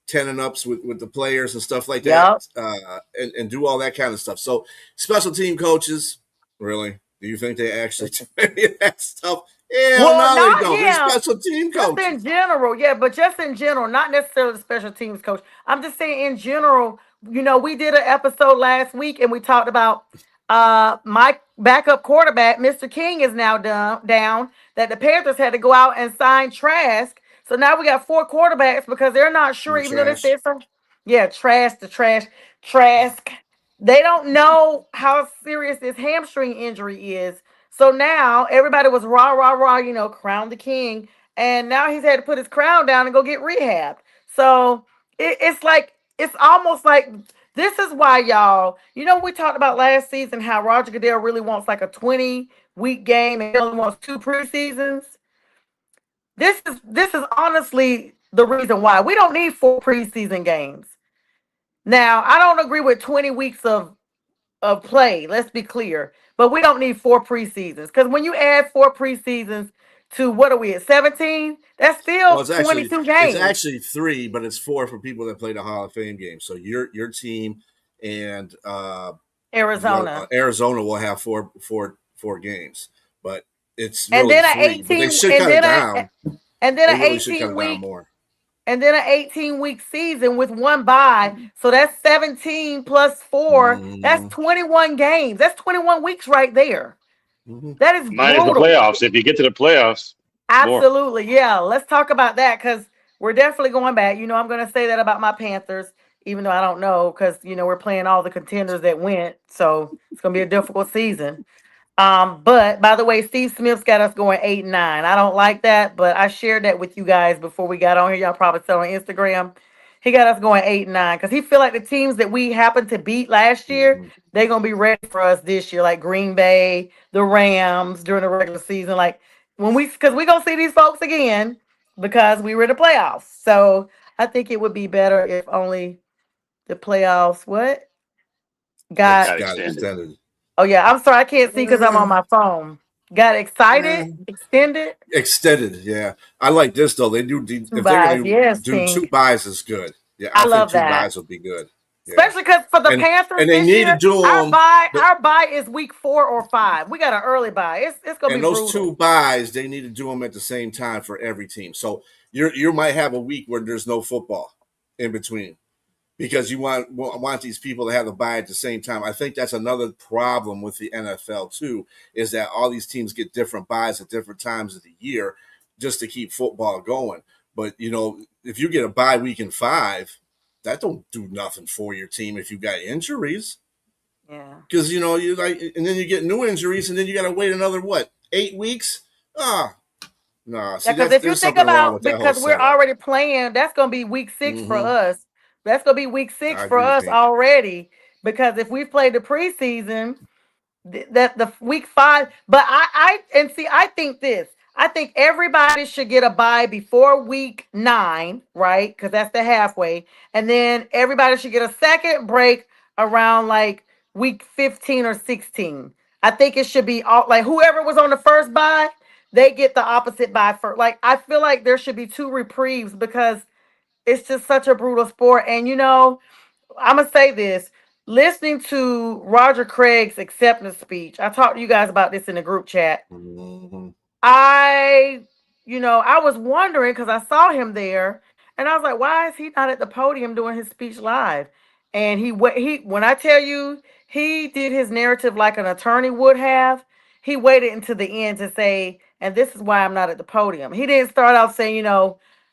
10 and ups with the players and stuff like that, Yep. and do all that kind of stuff. So special team coaches, really? Do you think they actually do any of that stuff? Hell Well, no, they not don't. They're him. special team Just coaches. in general, yeah, but just in general, not necessarily the special teams coach. I'm just saying in general, we did an episode last week and we talked about my backup quarterback, Mr. King, is now down, that the Panthers had to go out and sign Trask. So now we got four quarterbacks because they're not sure, You even though they trash. said some, yeah, Trask. They don't know how serious this hamstring injury is. So now everybody was rah, rah, rah, crown the king. And now he's had to put his crown down and go get rehabbed. So it's almost like this is why, y'all, we talked about last season how Roger Goodell really wants like a 20-week game and he only wants 2 preseasons. This is honestly the reason why. We don't need 4 preseason games. Now, I don't agree with 20 weeks of play. Let's be clear. But we don't need 4 preseasons. Because when you add 4 preseasons to what are we at 17? That's Well, still it's actually 22 it's games. actually 3, but it's 4 for people that play the Hall of Fame game. So your team and Arizona. Arizona will have four games, but it's And really then an 3. But they 18 should and cut it then down. and then They an really should cut 18 it down week more. and then an 18-week season with one bye. So that's 17 plus 4. That's 21 games. That's 21 weeks right there. Mm-hmm. That is Minus the brutal. playoffs. If you get to the playoffs, more. Absolutely. Yeah. Let's talk about that because we're definitely going back. I'm going to say that about my Panthers, even though I don't know because, we're playing all the contenders that went. So it's going to be a difficult season. But by the way, Steve Smith's got us going 8-9. I don't like that, but I shared that with you guys before we got on here. Y'all probably saw on Instagram. He got us going 8-9 because he feel like the teams that we happened to beat last year, they're gonna be ready for us this year, like Green Bay, the Rams during the regular season. Like because we gonna see these folks again because we were in the playoffs. So I think it would be better if only the playoffs got. Got Got extended. extended. Oh yeah, I'm sorry, I can't see because I'm on my phone. Got excited, Eh, extended, extended, yeah. I like this though. They do two if they're buys. going to Yes, do 2 Pink. buys is good. Yeah, I I think love 2 that. buys would be good. Yeah, Especially because for the and Panthers and they this need to year, do our them. buy But our buy is week 4 or 5. We got an early buy. It's gonna be and those brutal. 2 buys, they need to do them at the same time for every team. So you might have a week where there's no football in between because you want these people to have the bye at the same time. I think that's another problem with the NFL too, is that all these teams get different buys at different times of the year just to keep football going. But if you get a bye week in 5, that don't do nothing for your team if you got injuries. Yeah. Because you like, and then you get new injuries, and then you got to wait another 8 weeks. Ah, no. See, Yeah, because if you there's think something wrong about with that whole because we're setup. already playing, that's gonna be week 6 for Mm-hmm. us. That's gonna be week six I for agree, us Pink. already. Because if we played the preseason, that the week 5, but I think this. I think everybody should get a bye before week 9, right? Because that's the halfway, and then everybody should get a second break around like week 15 or 16. I think it should be all like whoever was on the first bye, they get the opposite bye first. Like I feel like there should be 2 reprieves because it's just such a brutal sport, and I'm gonna say this. Listening to Roger Craig's acceptance speech, I talked to you guys about this in the group chat. Mm-hmm. I, I was wondering because I saw him there, and I was like, why is he not at the podium doing his speech live? And when I tell you he did his narrative like an attorney would have, he waited until the end to say, and this is why I'm not at the podium. He didn't start off saying,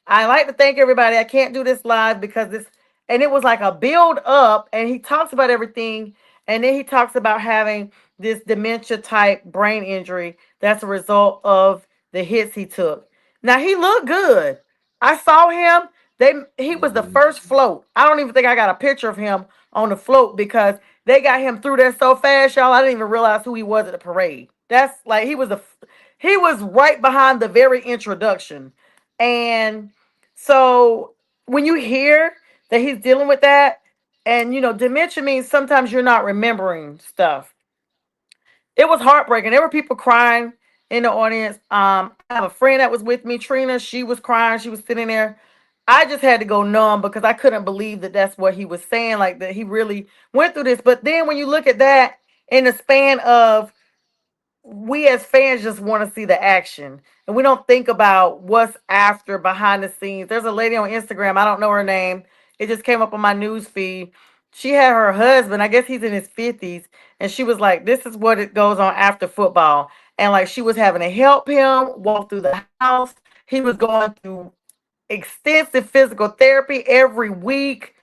I like to thank everybody. I can't do this live because this, and it was like a build up, and he talks about everything, and then he talks about having this dementia type brain injury that's a result of the hits he took. Now he looked good. I saw him. He was the Mm-hmm. first float. I don't even think I got a picture of him on the float because they got him through there so fast, y'all. I didn't even realize who he was at the parade. That's like he was right behind the very introduction. And so when you hear that he's dealing with that, and dementia means sometimes you're not remembering stuff. It was heartbreaking. There were people crying in the audience. I have a friend that was with me, Trina. She was crying. She was sitting there. I just had to go numb because I couldn't believe that that's what he was saying. Like that he really went through this. But then when you look at that in the span of we as fans just want to see the action, and we don't think about what's after behind the scenes. There's a lady on Instagram, I don't know her name. It just came up on my news feed. She had her husband, I guess he's in his 50s, and she was like, this is what it goes on after football. And like she was having to help him walk through the house. He was going through extensive physical therapy every week,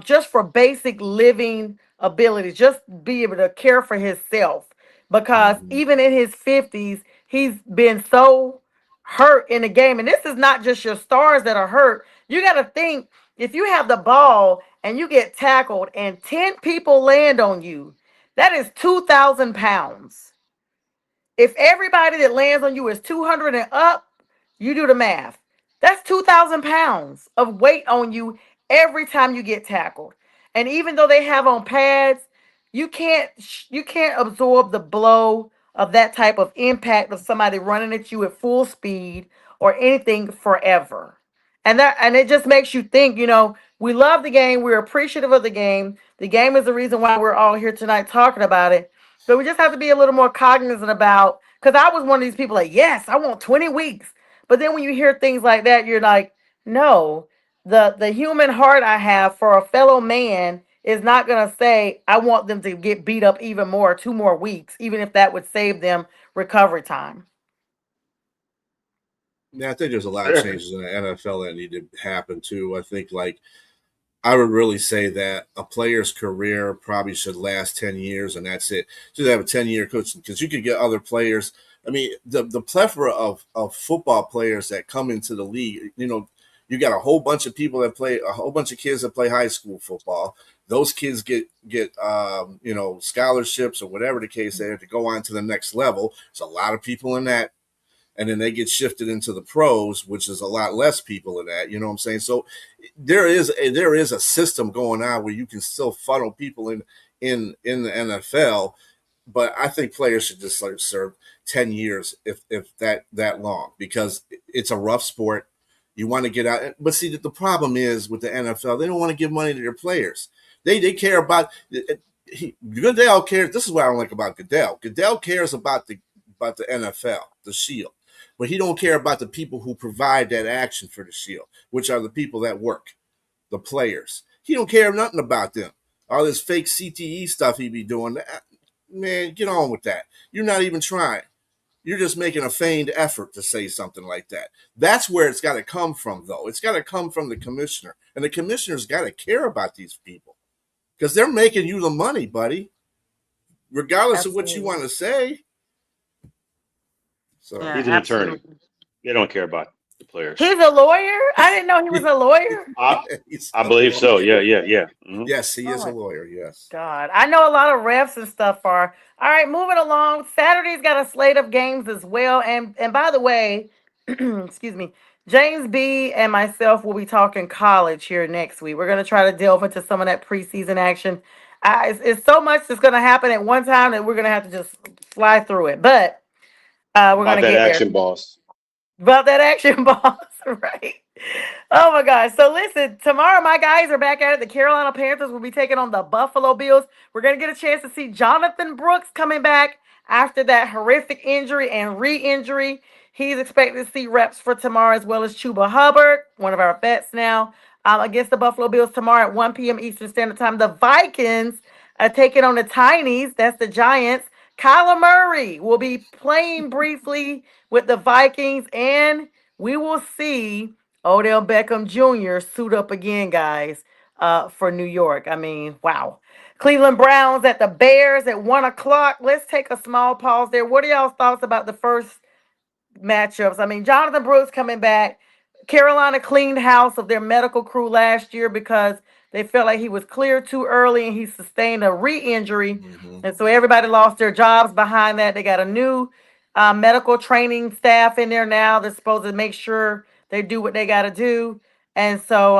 just for basic living abilities, just be able to care for himself. Because Mhm. even in his 50s, he's been so hurt in the game. And this is not just your stars that are hurt. You got to think, if you have the ball and you get tackled and 10 people land on you, that is 2,000 pounds. If everybody that lands on you is 200 and up, you do the math. That's 2,000 pounds of weight on you every time you get tackled. And even though they have on pads, you can't absorb the blow of that type of impact of somebody running at you at full speed or anything forever. And it just makes you think, we love the game, we're appreciative of the game. The game is the reason why we're all here tonight talking about it. But we just have to be a little more cognizant about, because I was one of these people like, yes, I want 20 weeks. But then when you hear things like that, you're like, no, the human heart I have for a fellow man is not gonna say I want them to get beat up even more, 2 more weeks, even if that would save them recovery time. Yeah, I think there's a lot of Fair. changes in the NFL that need to happen too. I think like I would really say that a player's career probably should last 10 years and that's it. Should have a 10-year coach because you could get other players. I mean, the plethora of football players that come into the league, you got a whole bunch of people that play, a whole bunch of kids that play high school football. Those kids get scholarships or whatever the case is to go on to the next level. There's a lot of people in that, and then they get shifted into the pros, which is a lot less people in that. You know what I'm saying? So there is a system going on where you can still funnel people in the NFL, but I think players should just like serve 10 years if that long because it's a rough sport. You want to get out, but see that the problem is with the NFL, they don't want to give money to their players. They care about. Goodell cares. This is what I don't like about Goodell. Goodell cares about the NFL, the Shield, but he don't care about the people who provide that action for the Shield, which are the people that work, the players. He don't care nothing about them. All this fake CTE stuff he be doing, man, get on with that. You're not even trying. You're just making a feigned effort to say something like that. That's where it's got to come from, though. It's got to come from the commissioner, and the commissioner's got to care about these people because they're making you the money, buddy. Regardless of what you Absolutely. want to say. So Yeah, He's an attorney. absolutely. They don't care about the players. He's a lawyer? I didn't know he was a lawyer. I he's I a believe so. lawyer. Yeah, yeah, yeah. Yes, he Oh is a my lawyer. Yes. God. I know a lot of refs and stuff are. All right, moving along. Saturday's got a slate of games as well. And by the way, excuse me, James B and myself will be talking college here next week. We're gonna try to delve into some of that preseason action. It's so much that's gonna happen at one time that we're gonna have to just fly through it. But we're About gonna that get there. action, boss. About that action boss, right? Oh my gosh. So listen, tomorrow my guys are back at it. The Carolina Panthers will be taking on the Buffalo Bills. We're going to get a chance to see Jonathan Brooks coming back after that horrific injury and re-injury. He's expected to see reps for tomorrow, as well as Chuba Hubbard, one of our vets now, against the Buffalo Bills tomorrow at 1 p.m. Eastern Standard Time. The Vikings are taking on the Tinies. That's the Giants. Kyler Murray will be playing briefly with the Vikings, and we will see Odell Beckham Jr. suit up again, guys, for New York. I mean, wow. Cleveland Browns at the Bears at 1 o'clock. Let's take a small pause there. What are y'all's thoughts about the first matchups? I mean, Jonathan Brooks coming back. Carolina cleaned house of their medical crew last year because they felt like he was cleared too early and he sustained a re-injury, Mm-hmm. and so everybody lost their jobs behind that. They got a new medical training staff in there now that's supposed to make sure they do what they got to do, and so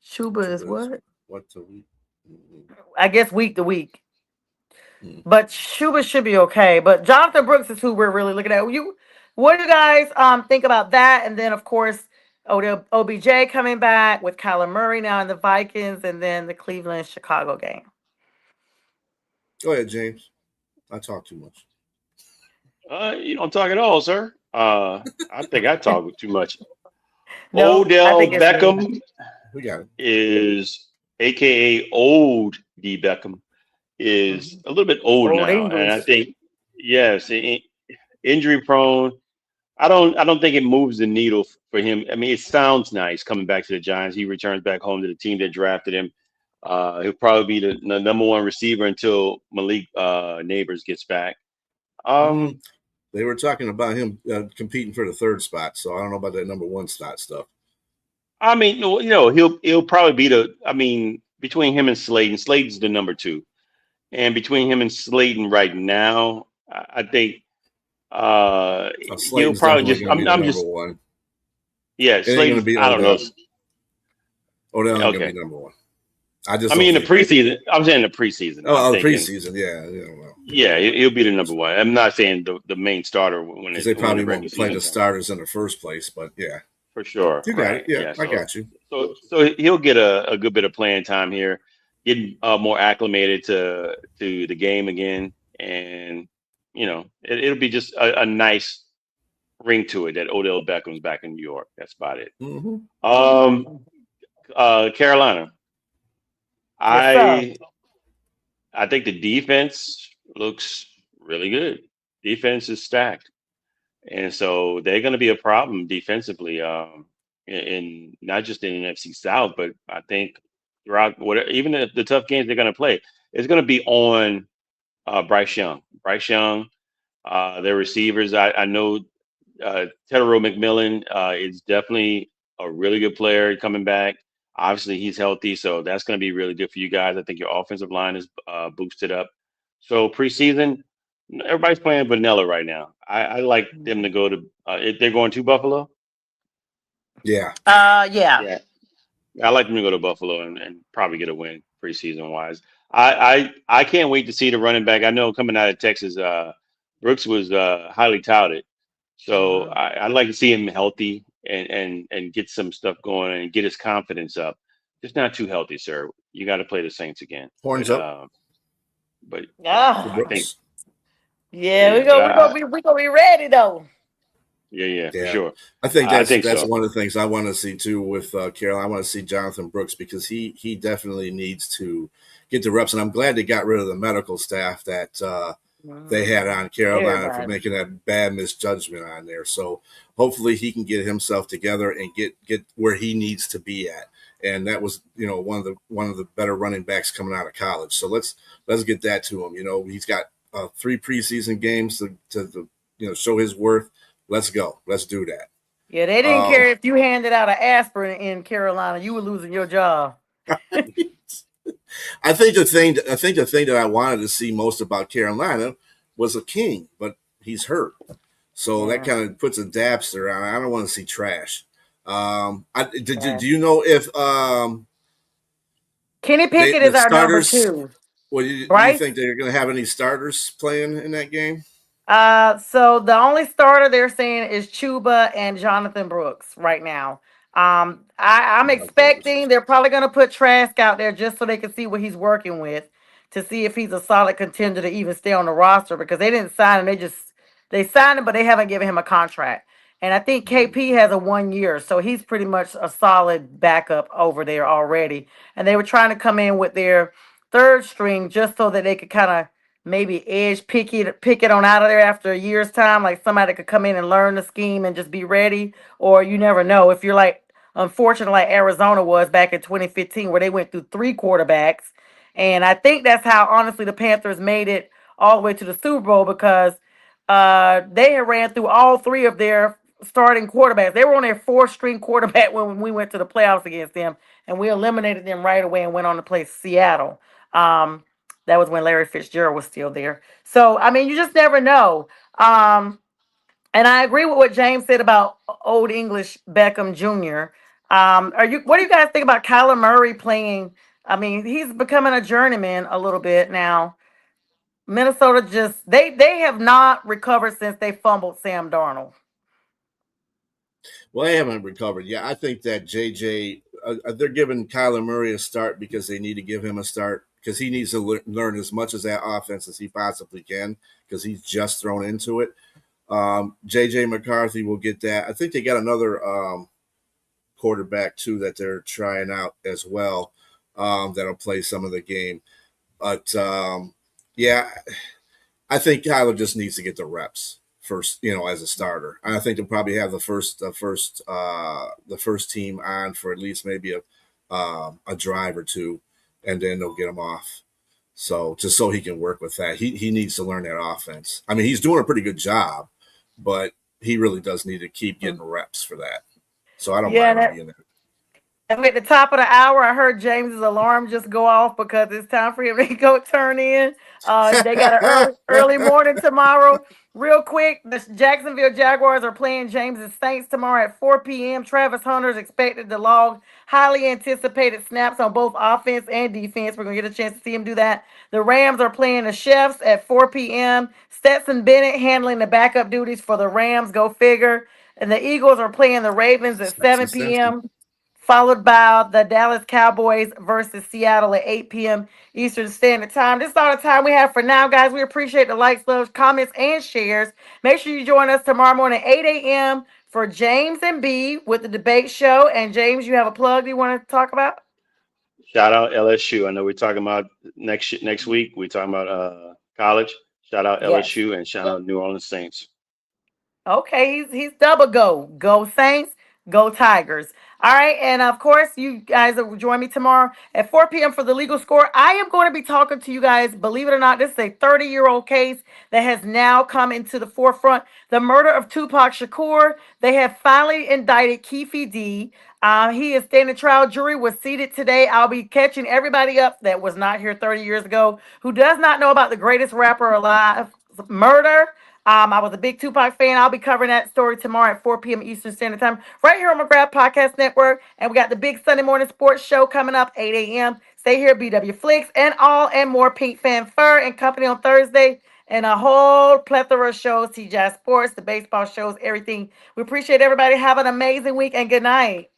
Chuba is Chuba is what? what to week. Mm-hmm. I guess week to week. Mm-hmm. But Shuba should be okay. But Jonathan Brooks is who we're really looking at. What do you guys think about that? And then of course Odell OBJ coming back with Kyler Murray now in the Vikings, and then the Cleveland Chicago game. Go ahead, James. I talk too much. You don't talk at all, sir. I think I talk too much. No, I think Odell it's me. Beckham We got it. is, aka Old D Beckham, is Mhm. a little bit old Old now, and I English. think yes, injury prone. I don't think it moves the needle for him. I mean, it sounds nice coming back to the Giants. He returns back home to the team that drafted him. He'll probably be the number one receiver until Malik Neighbors gets back. Mm, Um, they were talking about him competing for the third spot, so I don't know about that number one spot stuff. I mean, he'll probably be the. I mean, between him and Slayton, Slayton's the number two, and between him and Slayton right now, I think he'll Slayton's probably definitely just. going to be the I'm number just one. yeah. It ain't going to Slayton's. be I don't know. Odell. Odell ain't going to Okay. be number one. I just I don't mean, in the think that. preseason, I'm saying the preseason. I'm Oh, the thinking, preseason, yeah, well, yeah, he'll be the number one. I'm not saying the main starter because they when probably the regular won't play season the comes. starters in the first place. But yeah, For sure, you got it. right? Yeah, Yeah. I got you. So he'll get a good bit of playing time here, getting more acclimated to the game again, and it'll be just a nice ring to it that Odell Beckham's back in New York. That's about it. Mm-hmm. Um, Carolina, Yes, sir. I I think the defense looks really good. Defense is stacked. And so they're going to be a problem defensively, in not just in the NFC South, but I think throughout whatever, even the tough games they're going to play, it's going to be on Bryce Young. Bryce Young, their receivers. I know Tedero McMillan is definitely a really good player coming back. Obviously, he's healthy, so that's going to be really good for you guys. I think your offensive line is boosted up. So preseason, everybody's playing vanilla right now. I like them to go to. If they're going to Buffalo, Yeah. Yeah. yeah, I like them to go to Buffalo and probably get a win preseason wise. I can't wait to see the running back. I know coming out of Texas, Brooks was highly touted. So Mhm. I'd like to see him healthy and get some stuff going and get his confidence up. Just not too healthy, sir. You got to play the Saints again. Horns up But for Ah, I think Brooks. yeah, yeah. But we gonna be ready though. yeah, for Yeah, sure. I think I that's think that's so. one of the things I want to see too with Carroll. I want to see Jonathan Brooks because he definitely needs to get the reps, and I'm glad they got rid of the medical staff that they had Mhm. on Carolina for Everybody. making that bad misjudgment on there. So hopefully he can get himself together and get where he needs to be at. And that was one of the better running backs coming out of college. So let's get that to him. He's got 3 preseason games to show his worth. Let's go. Let's do that. Yeah, they didn't Um, care if you handed out an aspirin in Carolina, you were losing your job. I think the thing that I wanted to see most about Carolina was a king, but he's hurt, so that Yeah. kind of puts a dapster on. I don't want to see trash. Do Yeah. you know if Kenny Pickett the is our number starters? two. Well, do you Bryce. think they're going to have any starters playing in that game? So the only starter they're saying is Chuba and Jonathan Brooks right now. I'm I like those. expecting they're probably gonna put Trask out there just so they can see what he's working with to see if he's a solid contender to even stay on the roster because they didn't sign him. They signed him, but they haven't given him a contract. And I think Mhm. KP has a 1 year, so he's pretty much a solid backup over there already. And they were trying to come in with their third string just so that they could kind of maybe edge pick it on out of there after a year's time, like somebody could come in and learn the scheme and just be ready. Or you never know if you're like unfortunate like Arizona was back in 2015 where they went through 3 quarterbacks. And I think that's how honestly the Panthers made it all the way to the Super Bowl because they had ran through all three of their starting quarterbacks. They were on their fourth string quarterback when we went to the playoffs against them, and we eliminated them right away and went on to play Seattle. That was when Larry Fitzgerald was still there. So I mean, you just never know. Um, and I agree with what James said about Old English Beckham Jr. Are you? What do you guys think about Kyler Murray playing? I mean, he's becoming a journeyman a little bit now. Minnesota just they have not recovered since they fumbled Sam Darnold. Well, they haven't recovered. Yeah, I think that JJ, they're giving Kyler Murray a start because they need to give him a start because he needs to learn as much as that offense as he possibly can because he's just thrown into it. JJ McCarthy will get that. I think they got another quarterback too that they're trying out as well, that'll play some of the game. But yeah, I think Kyler just needs to get the reps first, as a starter. And I think they'll probably have the first team on for at least maybe a drive or two, and then they'll get him off. So just so he can work with that, he needs to learn that offense. I mean, he's doing a pretty good job, but he really does need to keep getting reps for that. So I don't Yeah, mind him that, being there. and at the top of the hour, I heard James's alarm just go off because it's time for him to go turn in. They got an early morning tomorrow. Real quick, the Jacksonville Jaguars are playing James's Saints tomorrow at 4 p.m. Travis Hunter is expected to log highly anticipated snaps on both offense and defense. We're going to get a chance to see him do that. The Rams are playing the Chefs at 4 p.m. Stetson Bennett handling the backup duties for the Rams. Go figure. And the Eagles are playing the Ravens at Sexy, 7 sexy. p.m. followed by the Dallas Cowboys versus Seattle at 8 p.m. Eastern Standard Time. This is all the time we have for now, guys. We appreciate the likes, loves, comments, and shares. Make sure you join us tomorrow morning, 8 a.m. for James and B with the debate show. And James, you have a plug you want to talk about? Shout out LSU. I know we're talking about next week. We're talking about college. Shout out Yes. LSU and shout out New Orleans Saints. Okay, he's double go. Go Saints, go Tigers. All right, and of course, you guys will join me tomorrow at 4 p.m. for the legal score. I am going to be talking to you guys. Believe it or not, this is a 30-year-old case that has now come into the forefront. The murder of Tupac Shakur. They have finally indicted Keefe D. He is standing trial. Jury was seated today. I'll be catching everybody up that was not here 30 years ago, who does not know about the greatest rapper alive murder. I was a big Tupac fan. I'll be covering that story tomorrow at 4 p.m. Eastern Standard Time, right here on McGrath Podcast Network. And we got the big Sunday morning sports show coming up 8 a.m. Stay here, BW Flicks, and all and more Pink Fan Fur and Company on Thursday, and a whole plethora of shows, TJ Sports, the baseball shows, everything. We appreciate everybody. Have an amazing week and good night.